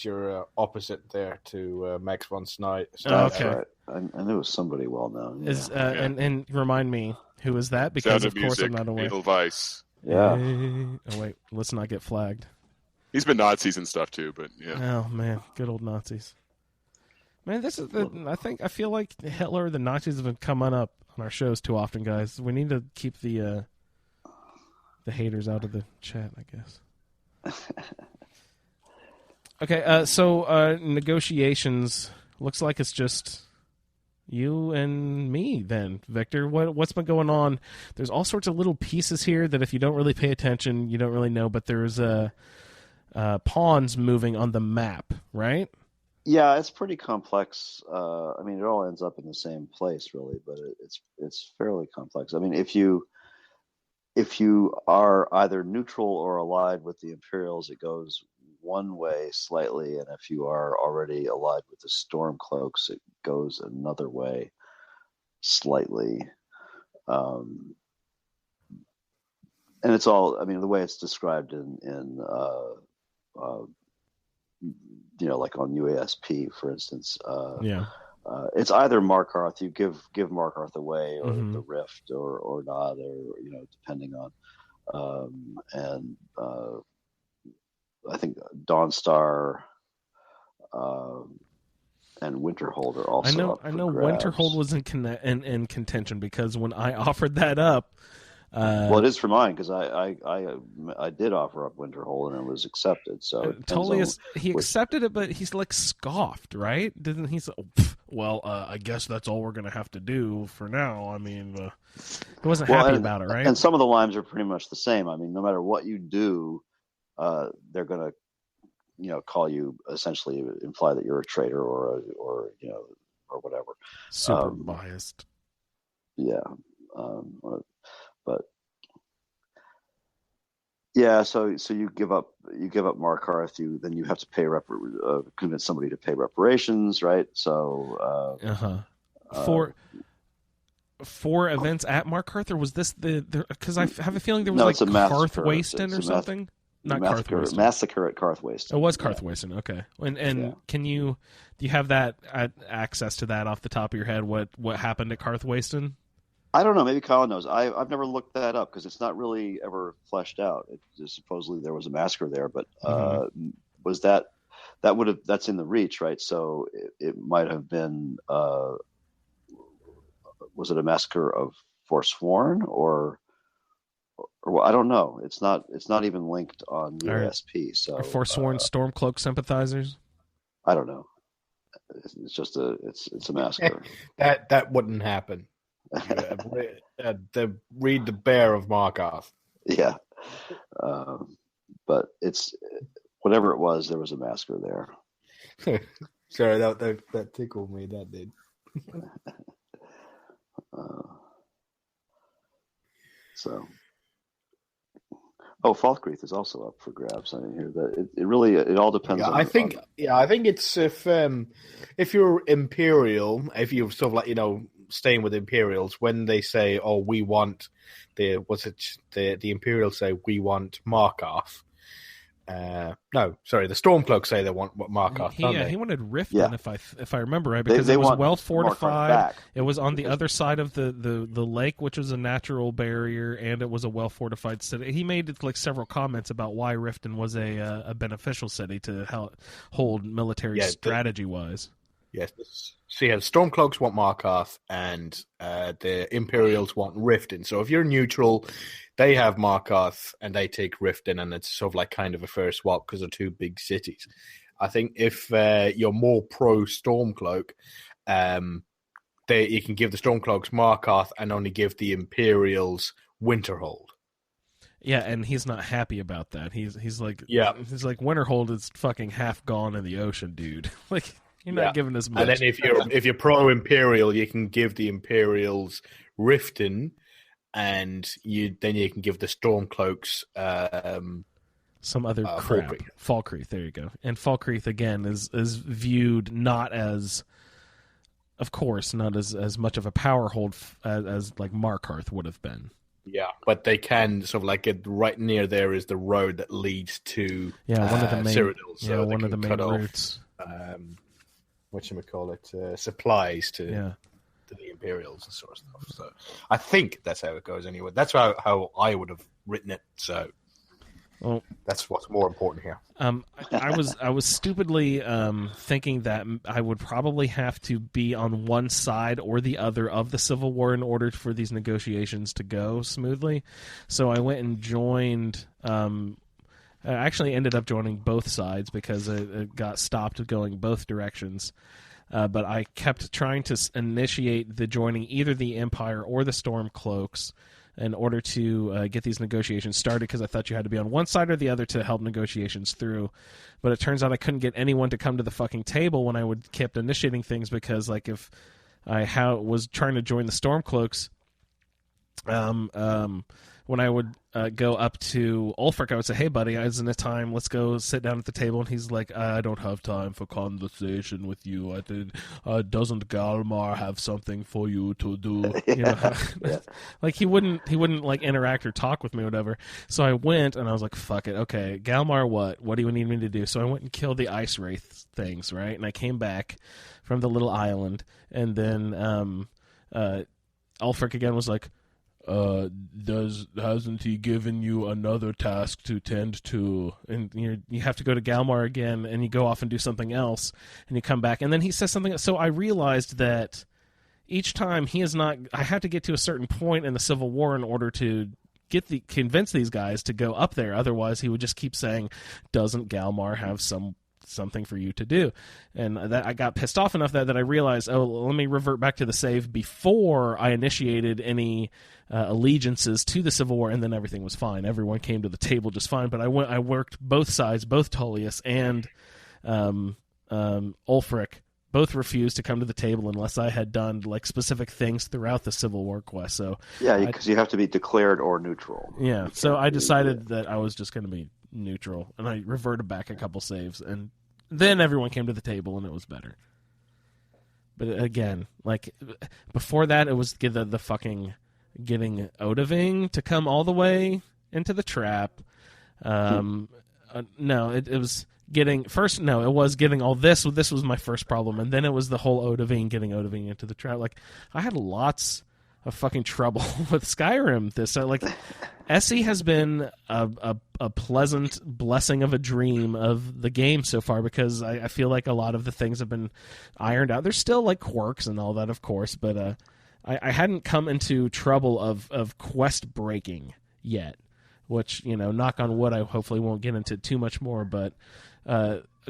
your opposite there to Max von Sydow. Okay. Right. I knew it was somebody well known. Yeah. Is and remind me, who is that? Because Sound of course Music, I'm not aware. Edelweiss. Yeah. Oh wait, let's not get flagged. He's been Nazis and stuff too, but yeah. Oh man, good old Nazis. Man, this is I feel like Hitler or the Nazis have been coming up on our shows too often, guys. We need to keep the haters out of the chat, I guess. Okay, so negotiations. Looks like it's just you and me then, Victor. What's been going on? There's all sorts of little pieces here that if you don't really pay attention, you don't really know, but there's pawns moving on the map, right? Yeah, it's pretty complex. I mean, it all ends up in the same place, really, but it's fairly complex. I mean, if you are either neutral or allied with the Imperials, it goes one way slightly, and if you are already allied with the Stormcloaks, it goes another way slightly. And it's all, I mean, the way it's described in like on UASP, for instance. It's either Markarth, you give Markarth away, or the Rift, or not, or depending on. And I think Dawnstar and Winterhold are also. I know Winterhold was in contention because when I offered that up. Well, it is for mine because I did offer up Winterhold and it was accepted. So he accepted it, but he's like scoffed, right? Didn't he say, well, I guess that's all we're going to have to do for now. I mean, he wasn't happy about it, right? And some of the limes are pretty much the same. I mean, no matter what you do, they're going to, call you, essentially imply that you're a traitor or whatever. Super biased. Yeah. But yeah, so you give up Markarth. Then you have to pay convince somebody to pay reparations, right? So for events at Markarth, or was this because I have a feeling there was like Karthwasten or something. Not Karthwasten. Massacre at Karthwasten. It was Karthwasten. Okay, and do you have that access to that off the top of your head? What happened at Karthwasten? I don't know. Maybe Colin knows. I've never looked that up because it's not really ever fleshed out. Supposedly there was a massacre there, but was that's in the Reach, right? So it might have been. Was it a massacre of Forsworn or well, I don't know. It's not even linked on USP. So Forsworn Stormcloak sympathizers. I don't know. It's just it's a massacre. That wouldn't happen. Read the Bear of Markarth. Yeah, but it's whatever it was. There was a massacre there. Sorry, that tickled me. That did. So, Falkreath is also up for grabs. I didn't hear that. It really all depends. I think it's if you're Imperial, if you're sort of like staying with Imperials, when they say, "Oh, we want the Imperials say we want Markarth." No, sorry, the Stormcloaks say they want Markarth. He wanted Riften, if I remember right, because it was well fortified. It was on the other side of the lake, which was a natural barrier, and it was a well fortified city. He made like several comments about why Riften was a beneficial city to hold military strategy wise. Yes, so yeah, the Stormcloaks want Markarth, and the Imperials want Riften. So if you're neutral, they have Markarth and they take Riften, and it's sort of like kind of a fair swap because they're two big cities. I think if you're more pro Stormcloak, you can give the Stormcloaks Markarth and only give the Imperials Winterhold. Yeah, and he's not happy about that. He's like, Winterhold is fucking half gone in the ocean, dude. Like. You're not giving us much. And then if you're pro Imperial, you can give the Imperials Riften, and you can give the Stormcloaks some other crap. Falkreath. There you go. And Falkreath again is viewed not as, of course, not as much of a power hold as like Markarth would have been. Yeah, but they can sort of like get right near there is the road that leads to one of the main Cyrodiil. So one of the main routes. Supplies to the Imperials and sort of stuff. So I think that's how it goes anyway. That's how I would have written it. So that's what's more important here. I was stupidly thinking that I would probably have to be on one side or the other of the Civil War in order for these negotiations to go smoothly. So I went and joined. I actually ended up joining both sides because it got stopped going both directions. But I kept trying to initiate the joining either the Empire or the Stormcloaks in order to get these negotiations started because I thought you had to be on one side or the other to help negotiations through. But it turns out I couldn't get anyone to come to the fucking table when I kept initiating things because like if I was trying to join the Stormcloaks, when I would go up to Ulfric, I would say, "Hey, buddy, isn't it time? Let's go sit down at the table." And he's like, "I don't have time for conversation with you. Doesn't Galmar have something for you to do?" Like he wouldn't like interact or talk with me or whatever. So I went and I was like, "Fuck it, okay, Galmar, what do you need me to do?" So I went and killed the ice wraith things, right? And I came back from the little island, and then Ulfric again was like, hasn't he given you another task to tend to? And you have to go to Galmar again, and you go off and do something else, and you come back, and then he says something. So I realized that each time he is not. I had to get to a certain point in the Civil War in order to convince these guys to go up there. Otherwise, he would just keep saying, "Doesn't Galmar have something for you to do?" And that I got pissed off enough that I realized, let me revert back to the save before I initiated any allegiances to the Civil War, and then everything was fine. Everyone came to the table just fine. But I worked both sides, both Tullius and Ulfric. Both refused to come to the table unless I had done like specific things throughout the Civil War quest. So because you have to be declared or neutral. Yeah, so I decided that I was just going to be neutral, and I reverted back a couple saves, and then everyone came to the table, and it was better. But again, like before that, it was the fucking getting Odahviing to come all the way into the trap. No, it was getting first. No, it was getting all this. This was my first problem, and then it was the whole Odahviing, getting Odahviing into the trap. Like I had lots fucking trouble with Skyrim. Essie has been a pleasant blessing of a dream of the game so far, because I feel like a lot of the things have been ironed out. There's still like quirks and all that, of course, but I hadn't come into trouble of quest breaking yet, which, knock on wood, I hopefully won't get into too much more. But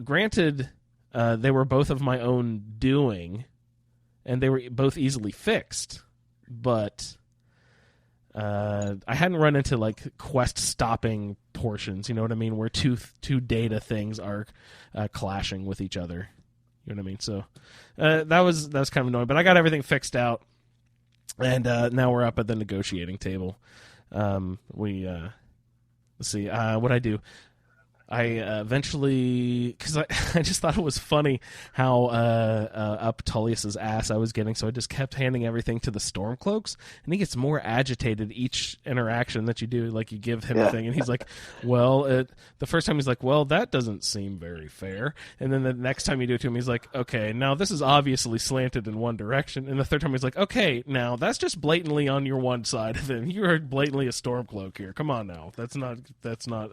granted, they were both of my own doing, and they were both easily fixed, but I hadn't run into like quest stopping portions, you know what I mean, where two data things are clashing with each other, you know what I mean. So that was kind of annoying, but I got everything fixed out, and now we're up at the negotiating table. Let's see, what I do. I eventually, because I just thought it was funny how up Tullius's ass I was getting, so I just kept handing everything to the Stormcloaks, and he gets more agitated each interaction that you do. Like, you give him a thing, and he's like, well, the first time he's like, well, that doesn't seem very fair, and then the next time you do it to him, he's like, okay, now this is obviously slanted in one direction, and the third time he's like, okay, now that's just blatantly on your one side, then you are blatantly a Stormcloak here. Come on now, that's not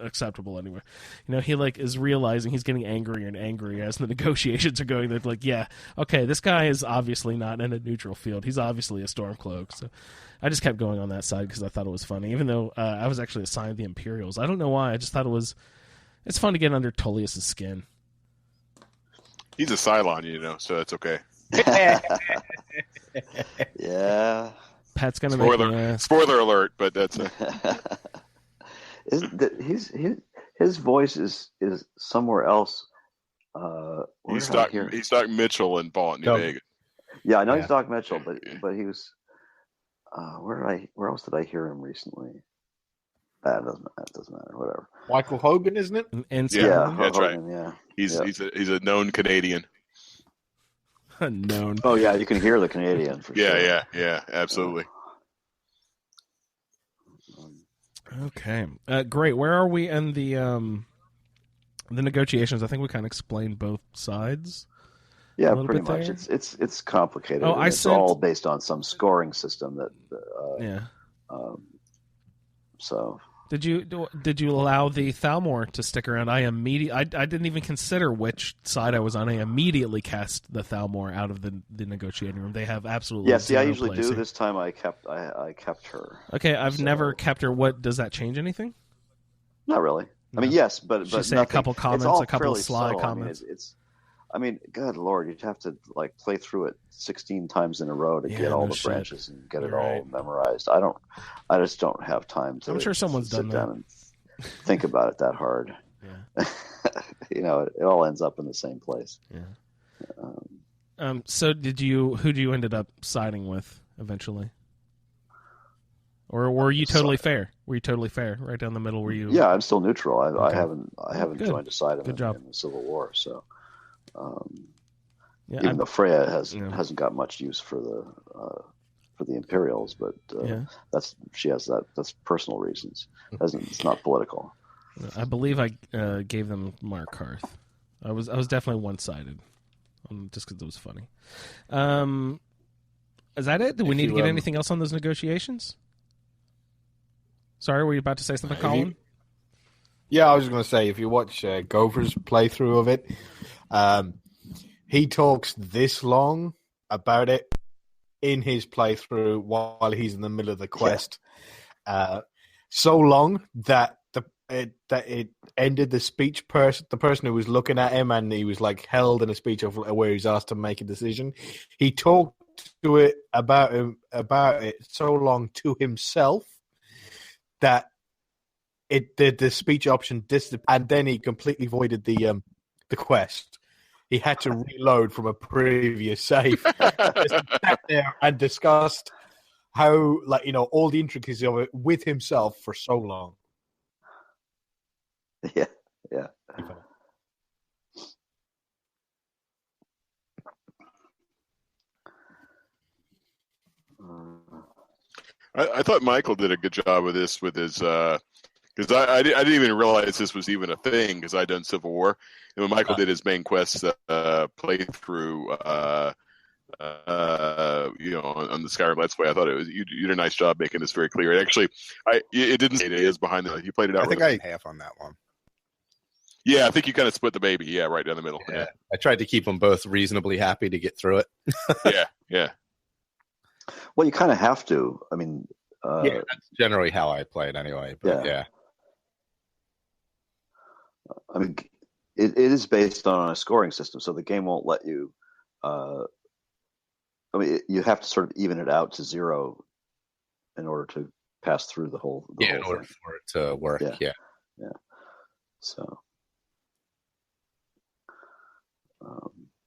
acceptable anyway. He like is realizing he's getting angrier and angrier as the negotiations are going. They're like, yeah, okay, this guy is obviously not in a neutral field. He's obviously a Stormcloak. So I just kept going on that side because I thought it was funny, even though I was actually assigned the Imperials. I don't know why. I just thought it's fun to get under Tullius's skin. He's a Cylon, so it's okay. Yeah. Pat's gonna spoiler alert, but that's his voice is somewhere else. He's Doc Mitchell in Ball, New Vegas. Yeah, I know he's Doc Mitchell, but he was. Where else did I hear him recently? That doesn't matter. Whatever. Michael Hogan, isn't it? Yeah, that's Hogan, right. Yeah, he's a known Canadian. Known. Oh yeah, you can hear the Canadian for sure. Yeah, absolutely. Okay, great. Where are we in the negotiations? I think we kind of explained both sides. Yeah, pretty much. It's complicated. Oh, it's all based on some scoring system that. So. Did you allow the Thalmor to stick around? I didn't even consider which side I was on. I immediately cast the Thalmor out of the negotiating room. They have absolutely I usually do. Here. This time I kept her. Okay, I've never kept her. What does that change anything? Not really. No. I mean, yes, but say a couple comments, a couple of sly subtle. comments. I mean, good Lord, you'd have to like play through it 16 times in a row to get all the branches and get it all memorized. I just don't have time to. I'm sure someone's sit done down and think about it that hard. Yeah. It all ends up in the same place. Yeah. So who do you ended up siding with eventually? Or were you totally fair? Were you totally fair, right down the middle? Were you? Yeah, I'm still neutral. I haven't joined a side of in the Civil War. So, even though Freya hasn't got much use for the Imperials, but she has that's personal reasons. It's not political. I believe I gave them Mark Karth. I was definitely one-sided, just because it was funny. Is that it? Do we need to get anything else on those negotiations? Sorry, were you about to say something, Colin? Yeah, I was going to say, if you watch Gopher's playthrough of it, he talks this long about it in his playthrough while he's in the middle of the quest. So long that it ended the speech the person who was looking at him, and he was like held in a speech of where he's asked to make a decision. He talked to it about it so long to himself that the speech option disappeared, and then he completely voided the quest. He had to reload from a previous save. Just sat there and discussed how, all the intricacies of it with himself for so long. Yeah. I thought Michael did a good job with this with his because I didn't even realize this was even a thing because I'd done Civil War, and when Michael did his main quest playthrough, on the Skyrim Let's Play. I thought you did a nice job making this very clear. Actually, it didn't say it is behind the. You played it out. I think I half on that one. Yeah, I think you kind of split the baby. Yeah, right down the middle. Yeah. I tried to keep them both reasonably happy to get through it. Yeah. Well, you kind of have to. I mean, that's generally how I play it anyway. But yeah. I mean, it is based on a scoring system, so the game won't let you. You have to sort of even it out to 0 in order to pass through the whole. In order for it to work. Yeah. So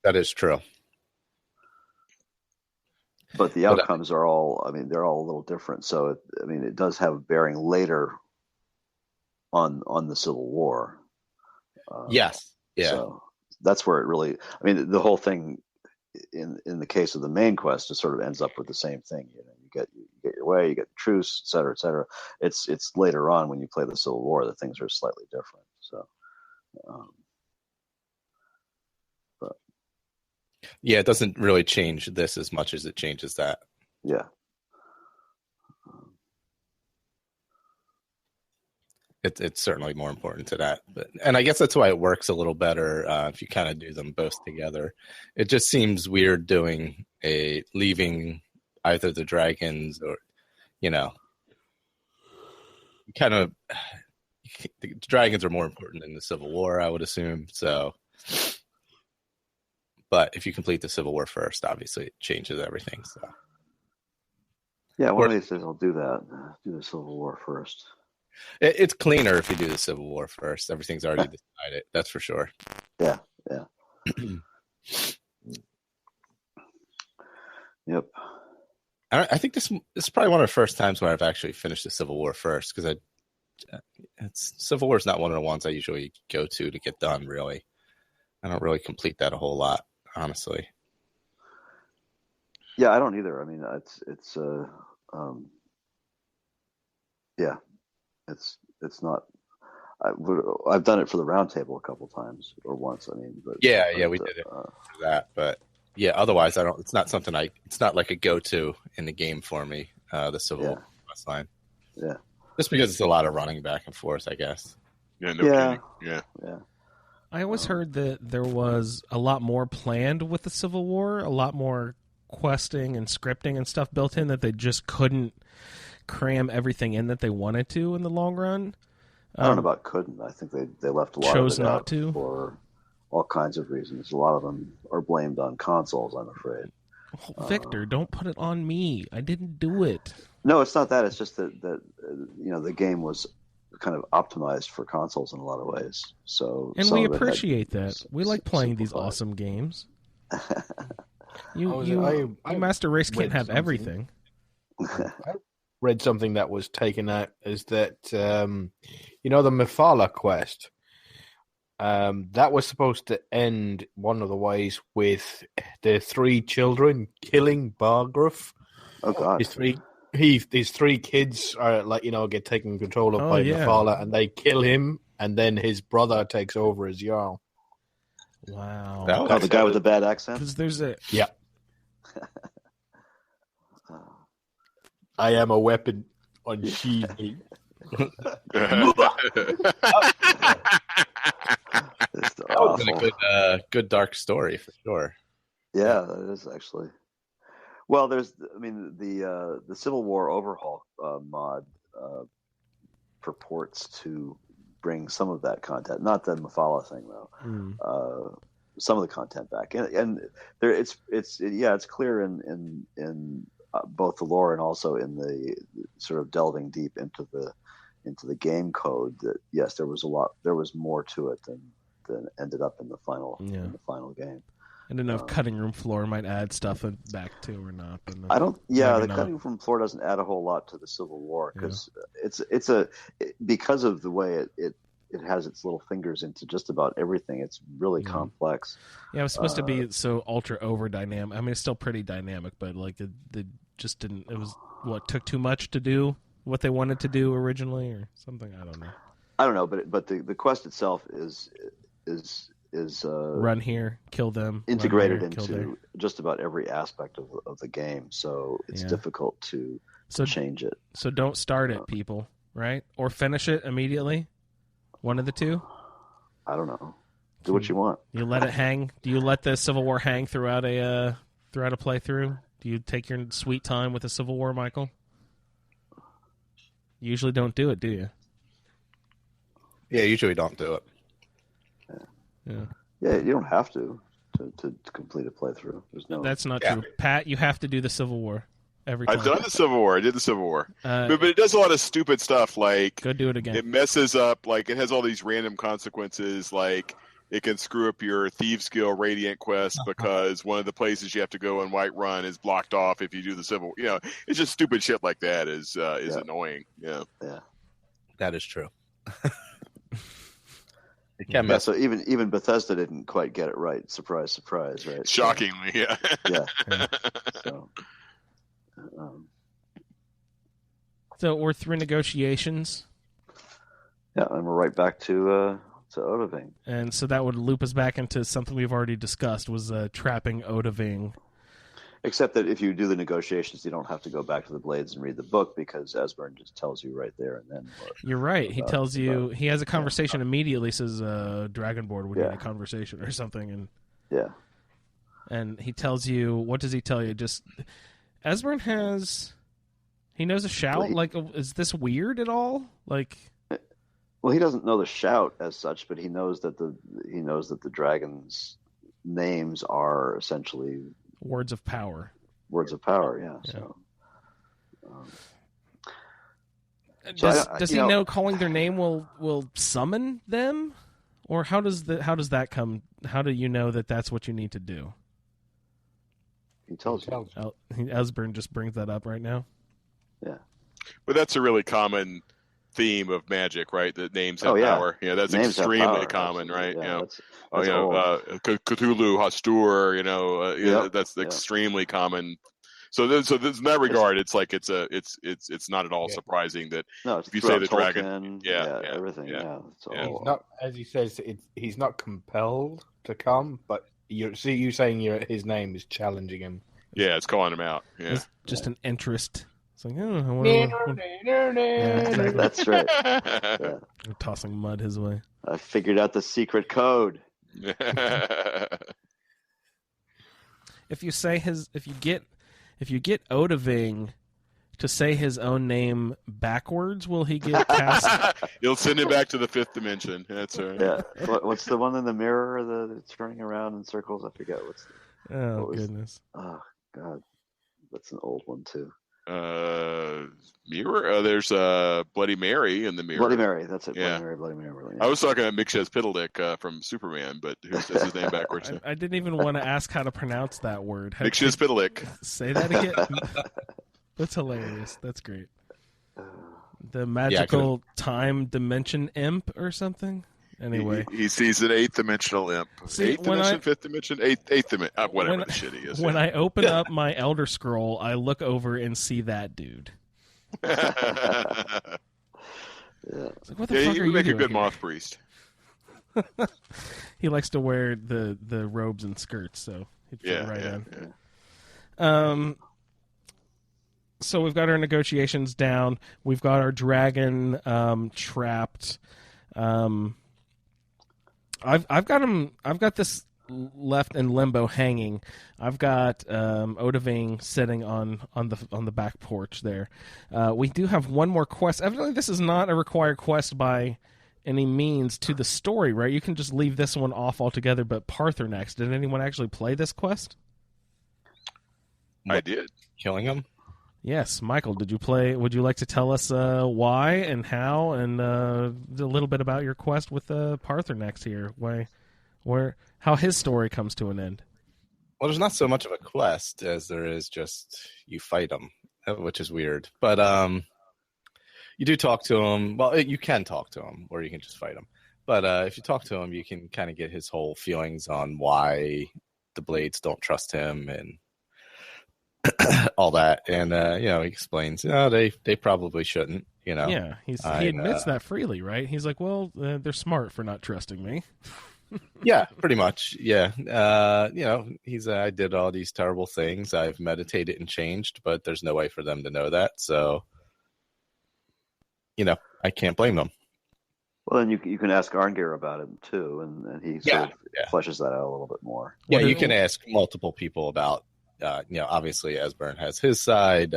that is true. But the outcomes are all. I mean, they're all a little different. So it does have a bearing later on the Civil War. Yes. Yeah. So that's where it really. I mean, the whole thing in the case of the main quest, it sort of ends up with the same thing. You get your way, you get the truce, et cetera, et cetera. It's later on when you play the Civil War that things are slightly different. So. Yeah, it doesn't really change this as much as it changes that. Yeah. It's certainly more important to that, and I guess that's why it works a little better if you kind of do them both together. It just seems weird leaving either the dragons or, kind of the dragons are more important in the Civil War, I would assume. So, but if you complete the Civil War first, obviously it changes everything. So, yeah, one of these days I'll do that. Do the Civil War first. It's cleaner if you do the Civil War first. Everything's already decided. That's for sure. Yeah. Yep. I think this is probably one of the first times where I've actually finished the Civil War first, because Civil War is not one of the ones I usually go to get done. Really, I don't really complete that a whole lot, honestly. Yeah, I don't either. I mean, it's not. I've done it for the Roundtable a couple times, or once. I mean, but we did it for that. But yeah, otherwise, I don't. It's not something it's not like a go-to in the game for me. The Civil War quest line. Yeah, just because it's a lot of running back and forth, I guess. Yeah. I always heard that there was a lot more planned with the Civil War, a lot more questing and scripting and stuff built in, that they just couldn't cram everything in that they wanted to in the long run. I don't know about couldn't. I think they left a lot chose of it not out to for all kinds of reasons. A lot of them are blamed on consoles, I'm afraid. Victor, don't put it on me. I didn't do it. No, it's not that. It's just that the game was kind of optimized for consoles in a lot of ways. So, and we appreciate that. We like playing these awesome games. You Master Race can't have everything. I read something that was taken out is that the Mephala quest that was supposed to end one of the ways with the 3 children killing Bargraf. Oh God! His 3 kids are get taken control of by Mephala, and they kill him, and then his brother takes over as Jarl. Wow! The guy with the bad accent. Because there's a I am a weapon unsheathed me. That would have been a good dark story for sure. Yeah, that is actually. Well, the Civil War overhaul mod purports to bring some of that content, not the Mephala thing though. Some of the content back, and there it's clear in both the lore and also in the sort of delving deep into the game code that yes, there was more to it than ended up in the final game. I don't know if cutting room floor might add stuff back to or not. But I don't. Yeah, the cutting room floor doesn't add a whole lot to the Civil War because because of the way it has its little fingers into just about everything. It's really complex. Yeah, it was supposed to be so ultra over dynamic. I mean, it's still pretty dynamic, but like it just didn't. It was took too much to do what they wanted to do originally, or something. I don't know. I don't know, but the quest itself is is run here, kill them, integrated run here, kill there. into just about every aspect of the game. So it's difficult to change it. So don't start it, people, right? Or finish it immediately. One of the two. I don't know. Do what you want. You let it hang. Do you let the Civil War hang throughout a playthrough? Do you take your sweet time with the Civil War, Michael? You usually don't do it, do you? Yeah, usually don't do it. Yeah, you don't have to complete a playthrough. There's no. That's not true, Pat. You have to do the Civil War every time. I've done the Civil War. I did the Civil War, but it does a lot of stupid stuff. Like, go do it again. It messes up. Like, it has all these random consequences. Like, it can screw up your Thieves Guild Radiant quest because one of the places you have to go in Whiterun is blocked off if you do the Civil. It's just stupid shit like that is annoying. Yeah, that is true. So even Bethesda didn't quite get it right. Surprise, surprise, right? Shockingly, yeah. So we're through negotiations. Yeah, and we're right back to Odahviing. And so that would loop us back into something we've already discussed, was trapping Odahviing. Except that if you do the negotiations, you don't have to go back to the Blades and read the book because Esbern just tells you right there and then. You're right. He tells you. He has a conversation immediately. Says Dragonboard would need a conversation or something, and he tells you. What does he tell you? Just Esbern has. He knows a shout. Is this weird at all? Well, he doesn't know the shout as such, but he knows that the dragons' names are essentially. Words of power. Words of power, yeah. Does he know calling their name will summon them, or how does that come? How do you know that that's what you need to do? He tells you. Esbern just brings that up right now. Yeah, but that's a really common theme of Magic, right? That names have power. Yeah, that's names extremely common, right? That's Cthulhu, Hastur, that's extremely common. So in that regard, it's like it's not at all surprising that if you say the dragon, everything, He's not, as he says, he's not compelled to come, but you saying his name is challenging him. Yeah, it's calling him out. Yeah, it's just an interest. It's like, exactly. That's right. We're tossing mud his way. I figured out the secret code. If you get Odahviing to say his own name backwards, will he get cast? You'll send him back to the fifth dimension. That's right. Yeah. What's the one in the mirror that's turning around in circles? I forget goodness. Oh God, that's an old one too. Mirror. There's Bloody Mary in the mirror. Bloody Mary. That's it. Yeah. Bloody Mary. I was talking about Mixhez from Superman, but who says his name backwards? I didn't even want to ask how to pronounce that word. Mixhez. Say that again. That's hilarious. That's great. The magical time dimension imp or something. Anyway, he's an eighth dimensional imp. Eighth dimension, fifth dimension, eighth dimension, whatever the shit he is. When I open up my Elder Scroll, I look over and see that dude. It's like, what the fuck you are you make doing a good here? moth priest. He likes to wear the robes and skirts, so he'd fit in. So we've got our negotiations down. We've got our dragon trapped. I've got him. I've got this left in limbo hanging. I've got Odahviing sitting on the back porch there. We do have one more quest. Evidently, this is not a required quest by any means to the story, right? You can just leave this one off altogether. But Paarthurnax, did anyone actually play this quest? I did. Killing him? Yes, Michael, did you play? Would you like to tell us why and how, and a little bit about your quest with Paarthurnax here? How his story comes to an end? Well, there's not so much of a quest as there is just you fight him, which is weird. But you do talk to him. Well, you can talk to him, or you can just fight him. But if you talk to him, you can kind of get his whole feelings on why the Blades don't trust him and all that. And he explains, they probably shouldn't. Yeah, he admits that freely, right? He's like, well, they're smart for not trusting me. Yeah, pretty much. Yeah. He's I did all these terrible things. I've meditated and changed, but there's no way for them to know that. So, I can't blame them. Well, then you can ask Arngir about it too, and he sort of fleshes that out a little bit more. Yeah, you can ask multiple people about, obviously Esbern has his side,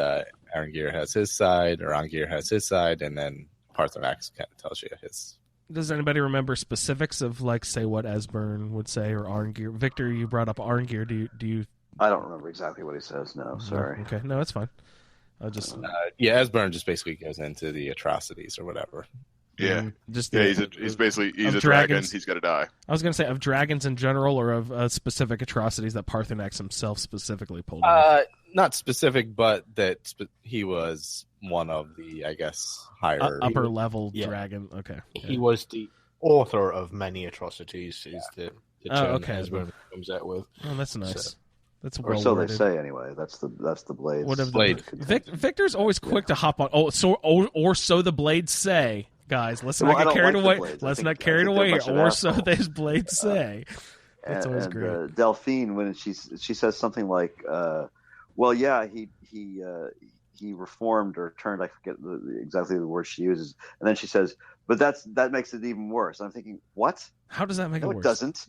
Arngir has his side, or Arngir has his side, and then Paarthurnax kind of tells you his. Does anybody remember specifics of, like, say, what Esbern would say, or Arngir? Victor, you brought up Arngir. Do you? I don't remember exactly what he says. No, sorry. No, okay, no, that's fine. I'll just. Esbern just basically goes into the atrocities or whatever. Yeah, just he's basically a dragon. He's got to die. I was going to say of dragons in general, or of specific atrocities that Paarthurnax himself specifically pulled off. Not specific, but that he was one of the, I guess, higher upper level dragon. Okay, he was the author of many atrocities. Is the term that Esbern comes out with? Oh, that's nice. So. That's or so they say anyway. That's the blades. What of Blade? Victor's always quick to hop on. Oh, so the blades say. Guys, let's not get carried away. Let's not carried away. Or so those blades say. That's always great. Delphine, when she says something like, "Well, yeah, he reformed or turned." I forget exactly the word she uses, and then she says, "But that makes it even worse." And I'm thinking, what? How does that make it worse? It doesn't.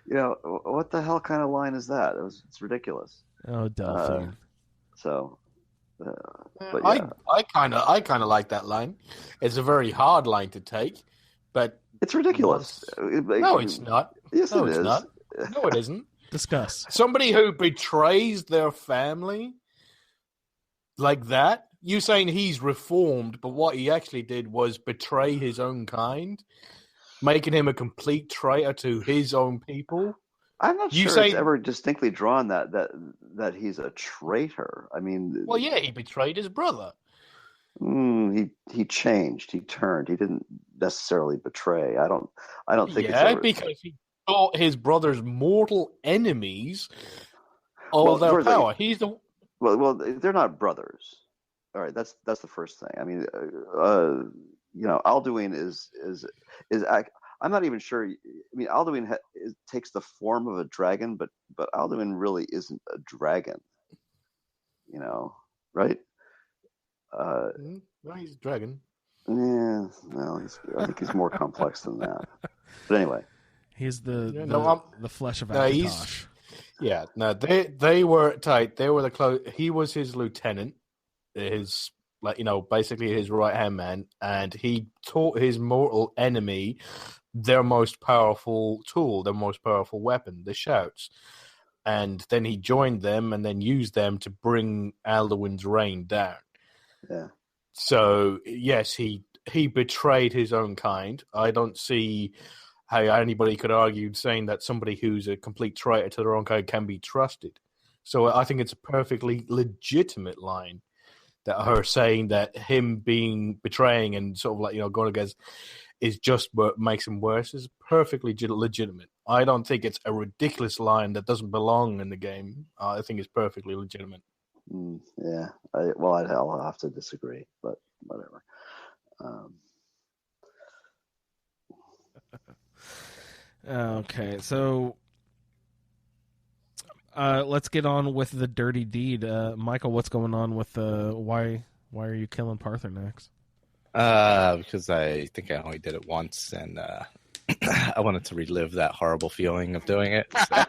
What the hell kind of line is that? It's ridiculous. Oh, Delphine. But yeah. I kind of like that line. It's a very hard line to take, but it's ridiculous. No, it's not. Yes, no, it it's is. not. No, it isn't. Discuss. Somebody who betrays their family like that. You saying he's reformed, but what he actually did was betray his own kind, making him a complete traitor to his own people. I'm not sure it's ever distinctly drawn that he's a traitor. I mean, well, yeah, he betrayed his brother. He changed. He turned. He didn't necessarily betray. I don't think. Yeah, because he taught his brother's mortal enemies all their power. He's the well, they're not brothers. All right, that's the first thing. I mean, Alduin is. I'm not even sure. I mean, Alduin takes the form of a dragon, but Alduin really isn't a dragon. Right? Well, he's a dragon. Yeah, no, I think he's more complex than that. But anyway, he's the flesh of Akatosh. Yeah, no, they were tight. They were the close. He was his lieutenant, basically his right hand man, and he taught his mortal enemy their most powerful tool, their most powerful weapon, the shouts. And then he joined them and then used them to bring Alduin's reign down. Yeah. So, yes, he betrayed his own kind. I don't see how anybody could argue saying that somebody who's a complete traitor to their own kind can be trusted. So I think it's a perfectly legitimate line that her saying that him betraying and sort of going against is just what makes him worse is perfectly legitimate. I don't think it's a ridiculous line that doesn't belong in the game. I think it's perfectly legitimate. Yeah. I'll have to disagree, but whatever. Okay, so let's get on with the dirty deed. Michael, what's going on with why are you killing Paarthurnax? Because I think I only did it once, and I wanted to relive that horrible feeling of doing it. So.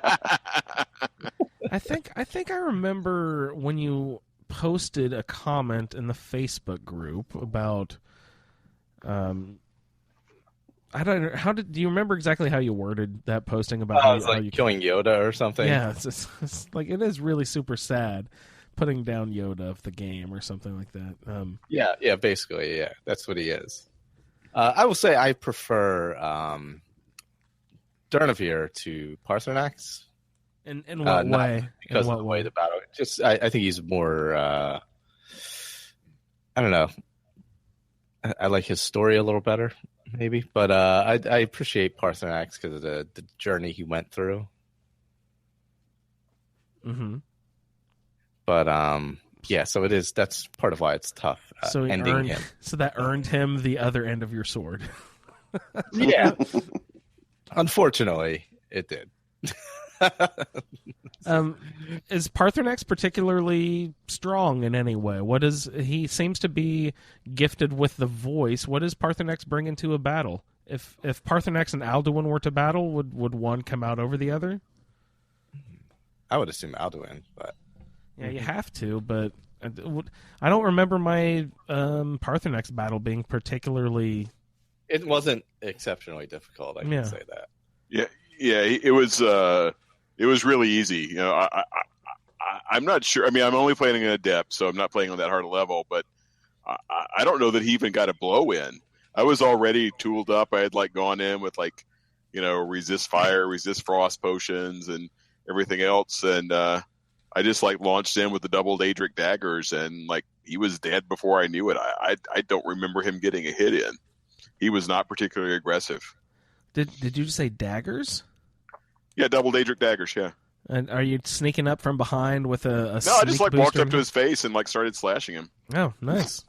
I think I remember when you posted a comment in the Facebook group about I don't know. Do you remember exactly how you worded that posting about how you killing Yoda or something? Yeah, it's like it is really super sad. Putting down Yoda of the game or something like that. Yeah, basically, yeah. That's what he is. I will say I prefer Durnavir to Paarthurnax. In what way? Because of the way the battle. Just, I think he's more. I don't know. I like his story a little better, maybe, but I appreciate Paarthurnax because of the journey he went through. Mm-hmm. But Yeah, so it is. That's part of why it's tough So ending him. So that earned him the other end of your sword. Yeah. Unfortunately, it did. Is Paarthurnax particularly strong in any way? He seems to be gifted with the voice. What does Paarthurnax bring into a battle? If Paarthurnax and Alduin were to battle, would one come out over the other? I would assume Alduin, but yeah, you have to. But I don't remember my Paarthurnax battle being particularly. it wasn't exceptionally difficult. I can say that. Yeah, it was really easy. You know, I'm not sure. I mean, I'm only playing an adept, so I'm not playing on that hard a level. But I don't know that he even got a blow in. I was already tooled up. I had gone in with resist fire, resist frost potions, and everything else, and I just launched in with the double Daedric daggers, and he was dead before I knew it. I don't remember him getting a hit in. He was not particularly aggressive. Did you just say daggers? Yeah, double Daedric daggers. Yeah. And are you sneaking up from behind with a No, I just sneak walked booster? up to his face and started slashing him. Oh, nice.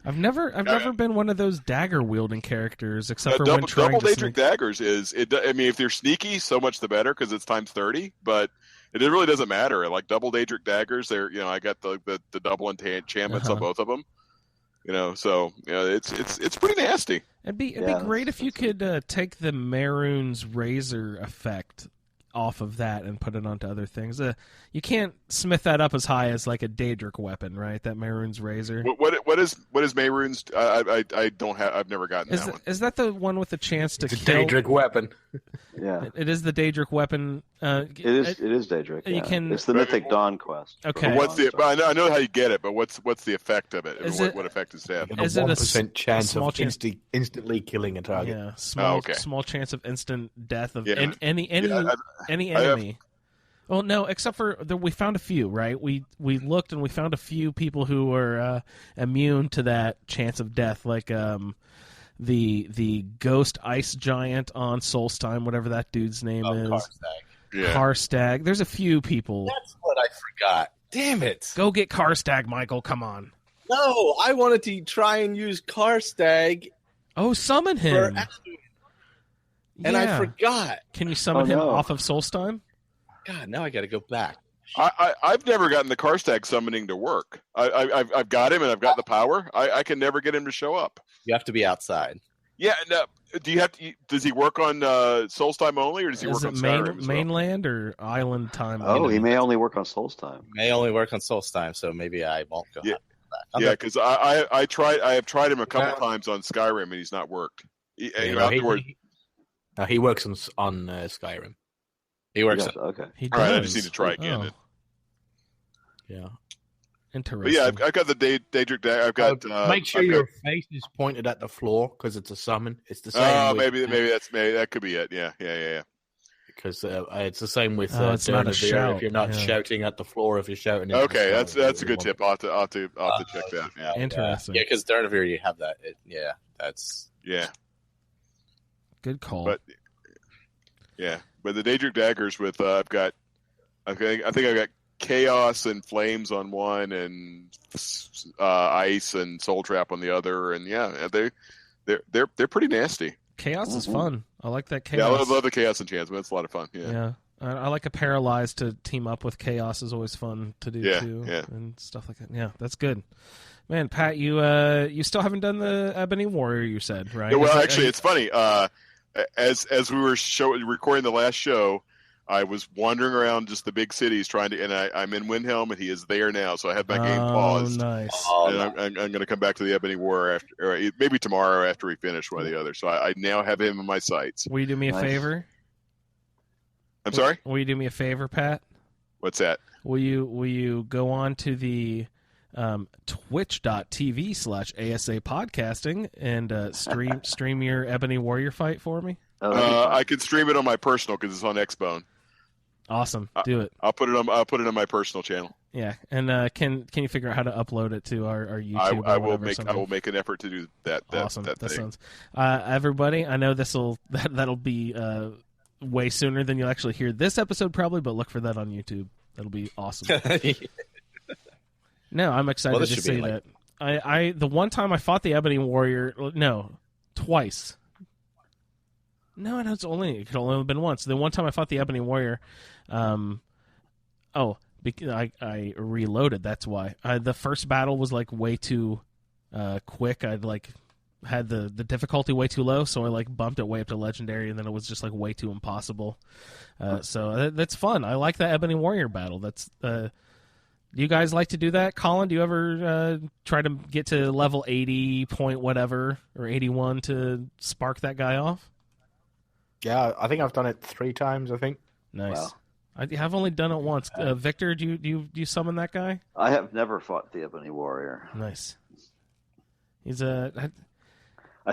I've never been one of those dagger wielding characters, except for when trying double to Daedric sneak. daggers I mean, if they're sneaky, so much the better because it's times 30. But it really doesn't matter. Double Daedric daggers, I got the double enchantments on both of them. So it's pretty nasty. It'd be great if you could take the Mehrunes razor effect off of that and put it onto other things. You can't smith that up as high as a Daedric weapon, right? That Mehrunes razor. What is Mehrunes? I don't have. I've never gotten that one. Is that the one with the chance to It's a kill? Daedric weapon. Yeah, It is the Daedric weapon. it is Daedric. You Yeah. can- It's the Mythic Dawn quest. Okay. What's I know how you get it, but what's the effect of it? What effect does it have? You got Is a it a 1% chance small of chance? instantly killing a target. Yeah, small okay. small chance of instant death of Yeah. any Yeah, enemy. Well, no, except for we found a few, right? We looked and we found a few people who were immune to that chance of death, the ghost ice giant on Solstheim, whatever that dude's name is. Karstag. Yeah. Karstag. There's a few people. That's what I forgot. Damn it. Go get Karstag, Michael. Come on. No, I wanted to try and use Karstag Oh, summon for him. Alduin, and I Yeah. forgot. Can you summon Oh, him no. off of Solstheim? God, now I got to go back. I've never gotten the Karstag summoning to work. I've got him and I've got the power. I can never get him to show up. You have to be outside. Yeah. No, do you have to? Does he work on Solstheim only, or does he Is work it on Skyrim as well? mainland or island time? Oh, he may only work on Solstheim. May only work on Solstheim, so maybe I won't go Yeah. back. Yeah, because I have tried him a couple times on Skyrim and he's not worked. He works on Skyrim. He works. Yes, okay. He All right, I does. just need to try again. Oh. Yeah. But Interesting. yeah, I've got the Daedric Dag. I've got. Make sure I've your face is pointed at the floor because it's a summon. It's the same. Oh, with- maybe that could be it. Yeah. because it's the same with it's not a Dernavir. shout, If you're not yeah. shouting at the floor, if you're shouting. At Okay, the that's sky, a good tip. I'll have to check that. Yeah. Interesting. Yeah, because Dernavir, you have that. That's Yeah. Good call. But the Daedric daggers with I think I've got chaos and flames on one, and ice and soul trap on the other, and they're pretty nasty. Chaos is fun. I like that Yeah, chaos. I love the chaos enchantment. It's a lot of fun. Yeah. Yeah. I like a paralyzed to team up with chaos is always fun to do too, Yeah. and stuff like that. Yeah, that's good. Man, Pat, you still haven't done the Ebony Warrior, you said, right? Yeah, well, Is that- actually, it's funny. As we were recording the last show, I was wandering around just the big cities trying to, and I'm in Windhelm, and he is there now. So I have my game paused. Nice. And I'm going to come back to the Ebony Warrior after, or maybe tomorrow after we finish one or the other. So I now have him in my sights. Will you do me a Nice. favor? I'm sorry. Will you do me a favor, Pat? What's that? Will you go on to the twitch.tv/ASA podcasting and stream your Ebony Warrior fight for me? Oh, that'd be fun. I can stream it on my personal because it's on Xbone. Awesome. Do it. I'll put it on my personal channel. Yeah. And can you figure out how to upload it to our YouTube? I or will whatever, I will make an effort to do that. Awesome. That thing. sounds. Everybody, I know that'll be way sooner than you'll actually hear this episode probably, but look for that on YouTube. That'll be awesome. No, I'm excited to see that. I the one time I fought the Ebony Warrior, twice. No, it could only have been once. The one time I fought the Ebony Warrior, because I reloaded. That's why. The first battle was like way too quick. I'd like had the difficulty way too low, so I like bumped it way up to legendary, and then it was just like way too impossible. So that's fun. I like that Ebony Warrior battle. That's do you guys like to do that? Colin, do you ever try to get to level 80 point whatever or 81 to spark that guy off? Yeah, I think I've done it 3 times. I think. Nice. Wow. I have only done it once. Victor, do you summon that guy? I have never fought the Ebony Warrior. Nice. He's I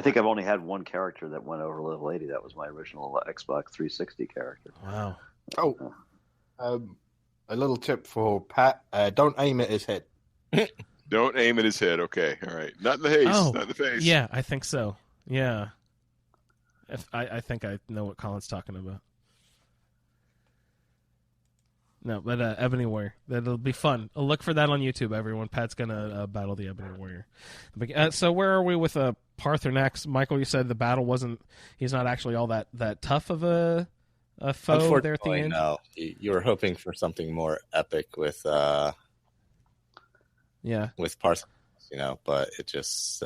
think I've only had one character that went over level 80. That was my original Xbox 360 character. Wow. Oh, a little tip for Pat: don't aim at his head. Don't aim at his head. Okay, all right. Not in the face. Oh, not in the face. Yeah, I think so. Yeah. I think I know what Colin's talking about. No, but Ebony Warrior. That'll be fun. Look for that on YouTube, everyone. Pat's going to battle the Ebony Warrior. So where are we with Paarthurnax? Michael, you said the battle wasn't... He's not actually all that tough of a foe there at the end? No. You were hoping for something more epic with Paarthurnax, but it just...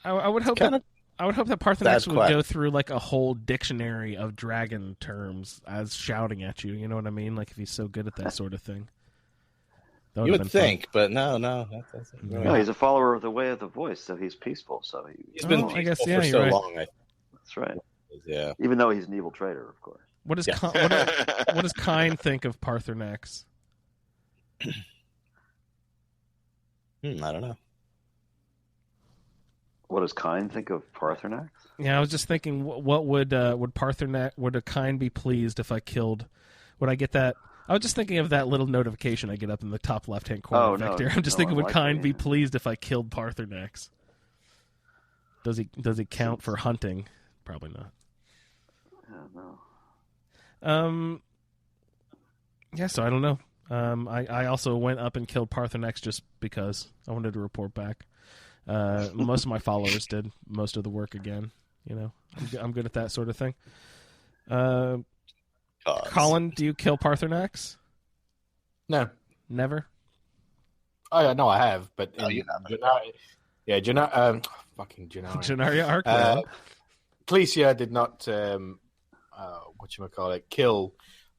I would hope that... I would hope that Paarthurnax would go through like a whole dictionary of dragon terms as shouting at you. You know what I mean? Like if he's so good at that sort of thing. You would think, but no. No, he's a follower of the way of the voice, so he's peaceful. So he's been peaceful for so long. That's right. Yeah. Even though he's an evil traitor, of course. What does Kine think of Paarthurnax? I don't know. What does Kine think of Paarthurnax? Yeah, I was just thinking, what would Paarthurnax, would a Kine be pleased if I killed? Would I get that? I was just thinking of that little notification I get up in the top left-hand corner, Victor. I'm just thinking, would Kine be pleased if I killed Paarthurnax? Does he count for hunting? Probably not. Yeah, no. Yeah, so I don't know. I also went up and killed Paarthurnax just because I wanted to report back. Most of my followers did most of the work again. I'm good at that sort of thing. Colin, do you kill Paarthurnax? No, never. Oh no, I have, but you haven't. Fucking Gennaria. Gennaria Arc. Clecia did not kill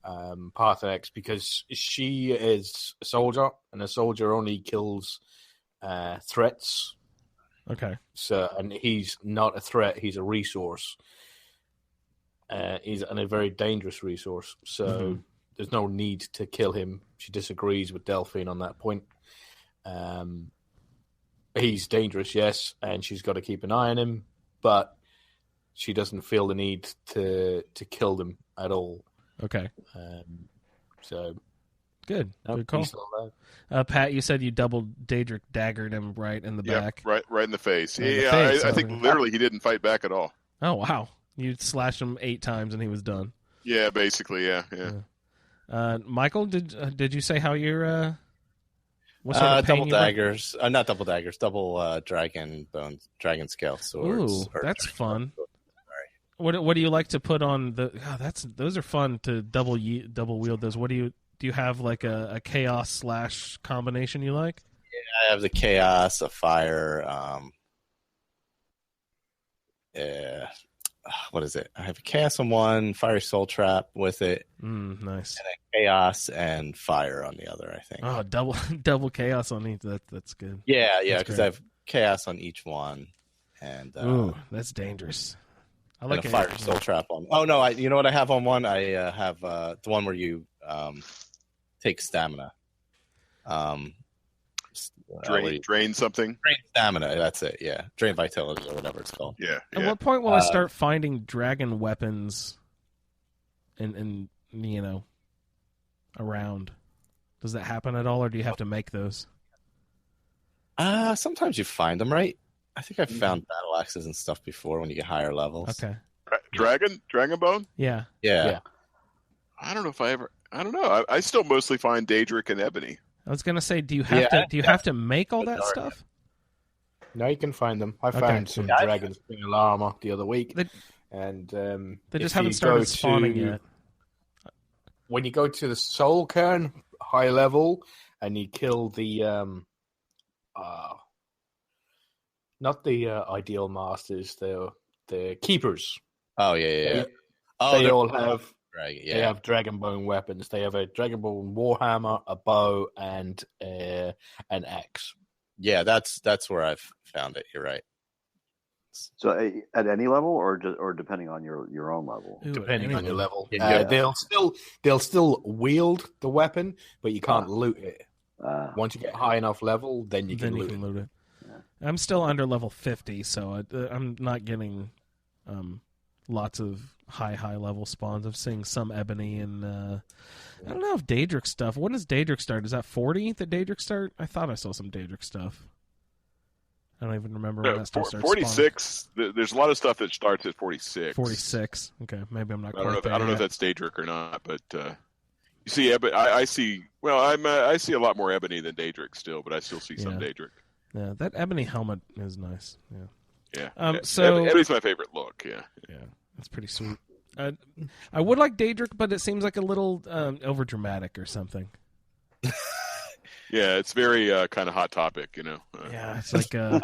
Paarthurnax because she is a soldier, and a soldier only kills threats. Okay. So, and he's not a threat; he's a resource. He's a very dangerous resource. So there's no need to kill him. She disagrees with Delphine on that point. He's dangerous, yes, and she's got to keep an eye on him, but she doesn't feel the need to kill them at all. Okay. So. Good. Good call. Pat, you said you double Daedric daggered him right in the back. Right in the face. I think literally he didn't fight back at all. Oh, wow. You slashed him 8 times and he was done. Yeah, basically, yeah. Michael, did you say how you're... what sort of double daggers. Not double daggers. Double dragon scale swords. Ooh, that's fun. What do you like to put on the... those are fun to double wield those. What do you have like a chaos / combination you like? Yeah, I have the chaos, a fire. What is it? I have a chaos on one, fire soul trap with it. Nice. And then chaos and fire on the other, I think. Oh, double chaos on each. That's good. Yeah, because I have chaos on each one. And ooh, that's dangerous. I like a fire soul trap on. Oh no, you know what I have on one? I have the one where you take stamina. Drain something. Drain stamina. That's it. Yeah, drain vitality or whatever it's called. Yeah. At what point will I start finding dragon weapons, and around? Does that happen at all, or do you have to make those? Sometimes you find them, right? I think I've found battle axes and stuff before when you get higher levels. Okay. Dragon bone. Yeah. Yeah. I don't know if I ever. I don't know. I still mostly find Daedric and Ebony. I was gonna say, do you have to make all that stuff? No, you can find them. I found some dragons in armor the other week, and they just haven't started spawning yet. When you go to the Soul Cairn, high level, and you kill the not the ideal masters, the keepers. Oh yeah. They all have they have dragonbone weapons. They have a dragonbone warhammer, a bow, and an axe. Yeah, that's where I've found it. You're right. So at any level, or depending on your own level? Depending on your level, Yeah. they'll still wield the weapon, but you can't loot it. Once you get high enough level, then you can loot it. Yeah. I'm still under level 50, so I'm not getting lots of high level spawns. I'm seeing some ebony and I don't know if Daedric stuff. When does Daedric start? Is that 40 that Daedric start? I thought I saw some Daedric stuff. I don't even remember when that stuff starts. 46. There's a lot of stuff that starts at 46. 46. Okay, maybe I'm not. I don't know if that's Daedric or not, but you see, I see. Well, I see a lot more ebony than Daedric still, but I still see some Daedric. Yeah, that ebony helmet is nice. Yeah. So ebony's my favorite look. Yeah, that's pretty sweet. I would like Daedric, but it seems like a little over dramatic or something. Yeah, it's very kind of hot topic, you know. Yeah, it's like a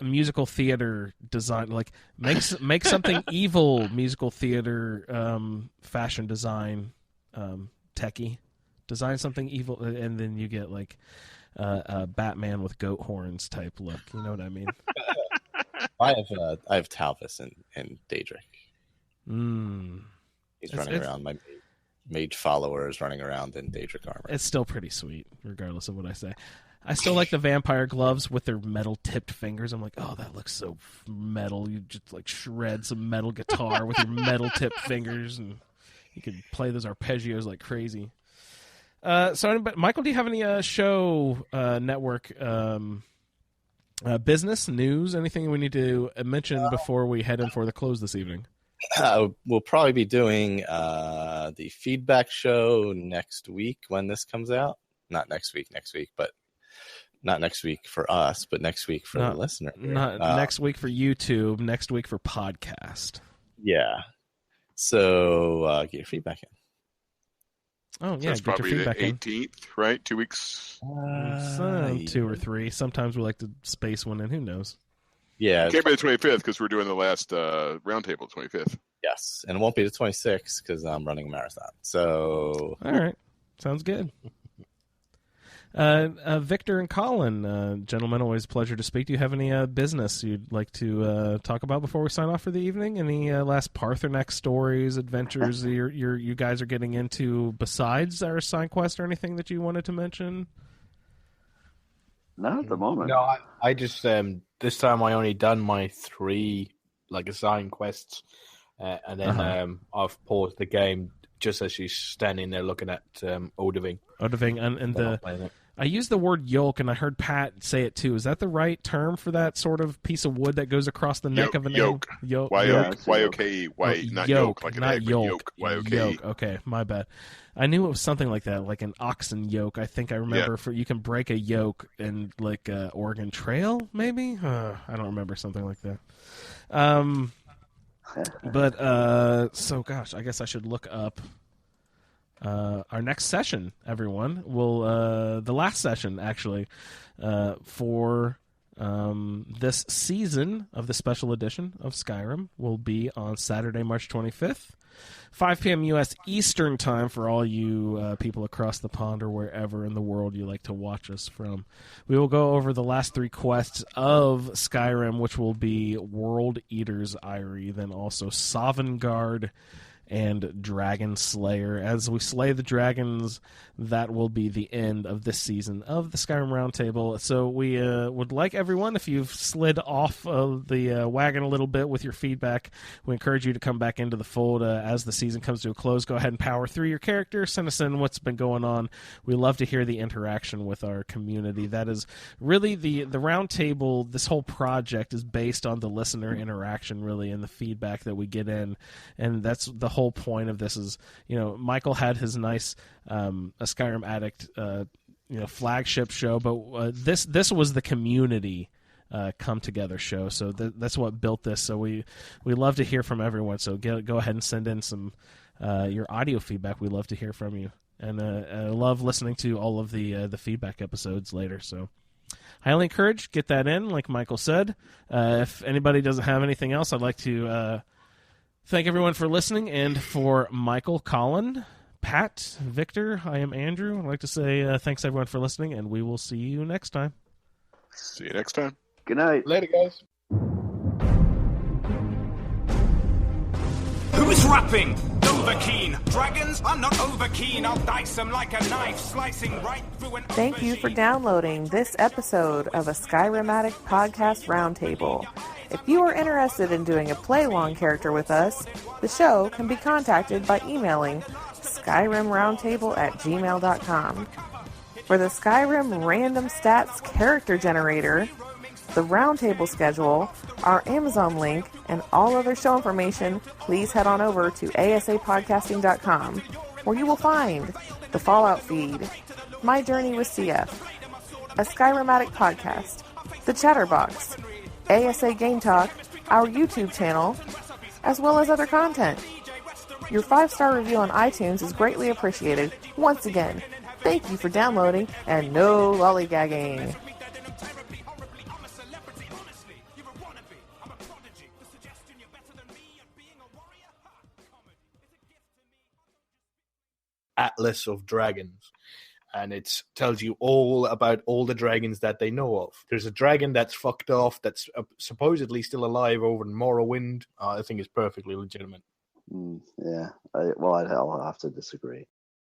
musical theater design. Like make something evil musical theater fashion design techie. Design something evil, and then you get like a Batman with goat horns type look. You know what I mean? I have Talvis and Daedric. He's running around. My mage follower is running around in Daedric armor. It's still pretty sweet, regardless of what I say. I still like the vampire gloves with their metal-tipped fingers. I'm like, oh, that looks so metal. You just like shred some metal guitar with your metal-tipped fingers, and you could play those arpeggios like crazy. So, Michael, do you have any show network business news? Anything we need to mention before we head in for the close this evening? We'll probably be doing the feedback show next week when this comes out. Not next week, but not next week for us, but next week for the listener. Not next week for YouTube, next week for podcast. Yeah. So get your feedback in. Oh, yeah. That's probably the 18th, right? 2 weeks? 2 or 3. Sometimes we like to space one in. Who knows? Yeah. It can't be the 25th because we're doing the last roundtable 25th. Yes. And it won't be the 26th because I'm running a marathon. So. All right. Sounds good. Victor and Colin, gentlemen, always a pleasure to speak. Do you have any business you'd like to talk about before we sign off for the evening? Any last Paarthurnax stories, adventures you guys are getting into besides our side quest or anything that you wanted to mention? Not at the moment. No, I just this time I only done my 3 assigned quests, and then I've paused the game just as she's standing there looking at Odiving. Odiving and I used the word yoke, and I heard Pat say it too. Is that the right term for that sort of piece of wood that goes across the neck of an yoke? Yoke. Y-O-K-E. Not yoke. Like not an egg, yoke. Y-O-K-E. Yoke. Okay, my bad. I knew it was something like that, like an oxen yoke. I think I remember you can break a yoke in like Oregon Trail, maybe? I don't remember something like that. So gosh, I guess I should look up our next session, everyone. The last session, actually, for this season of the special edition of Skyrim will be on Saturday, March 25th, 5 p.m. U.S. Eastern Time for all you people across the pond or wherever in the world you like to watch us from. We will go over the last 3 quests of Skyrim, which will be World Eater's Eyrie, then also Sovngarde, and Dragon Slayer. As we slay the dragons, that will be the end of this season of the Skyrim Roundtable. So we would like everyone, if you've slid off of the wagon a little bit with your feedback, we encourage you to come back into the fold as the season comes to a close. Go ahead and power through your character. Send us in what's been going on. We love to hear the interaction with our community. That is really the Roundtable. This whole project is based on the listener interaction, really, and the feedback that we get in. And that's the whole point of this is, Michael had his nice a Skyrim Addict flagship show, but this was the community come together show. So that's what built this. So we love to hear from everyone. So go ahead and send in some your audio feedback. We love to hear from you, and I love listening to all of the feedback episodes later. So highly encouraged, get that in. Like Michael said, if anybody doesn't have anything else, I'd like to thank everyone for listening, and for Michael, Colin, Pat, Victor, I am Andrew. I'd like to say thanks everyone for listening, and we will see you next time. See you next time. Good night. Later, guys. Who's rapping? Overkeen. Dragons? I'm not overkeen. I'll dice them like a knife, slicing right through an Thank you for downloading this episode of a Skyrim Addict podcast roundtable. If you are interested in doing a play-along character with us, the show can be contacted by emailing skyrimroundtable@gmail.com. For the Skyrim Random Stats Character Generator, the Roundtable schedule, our Amazon link, and all other show information, please head on over to asapodcasting.com, where you will find the Fallout feed, My Journey with CF, a Skyrim Addict podcast, the Chatterbox, ASA Game Talk, our YouTube channel, as well as other content. Your 5-star review on iTunes is greatly appreciated. Once again, thank you for downloading, and no lollygagging. Atlas of Dragons, and it tells you all about all the dragons that they know of. There's a dragon that's fucked off that's supposedly still alive over in Morrowind. I think it's perfectly legitimate. Yeah, I'll have to disagree.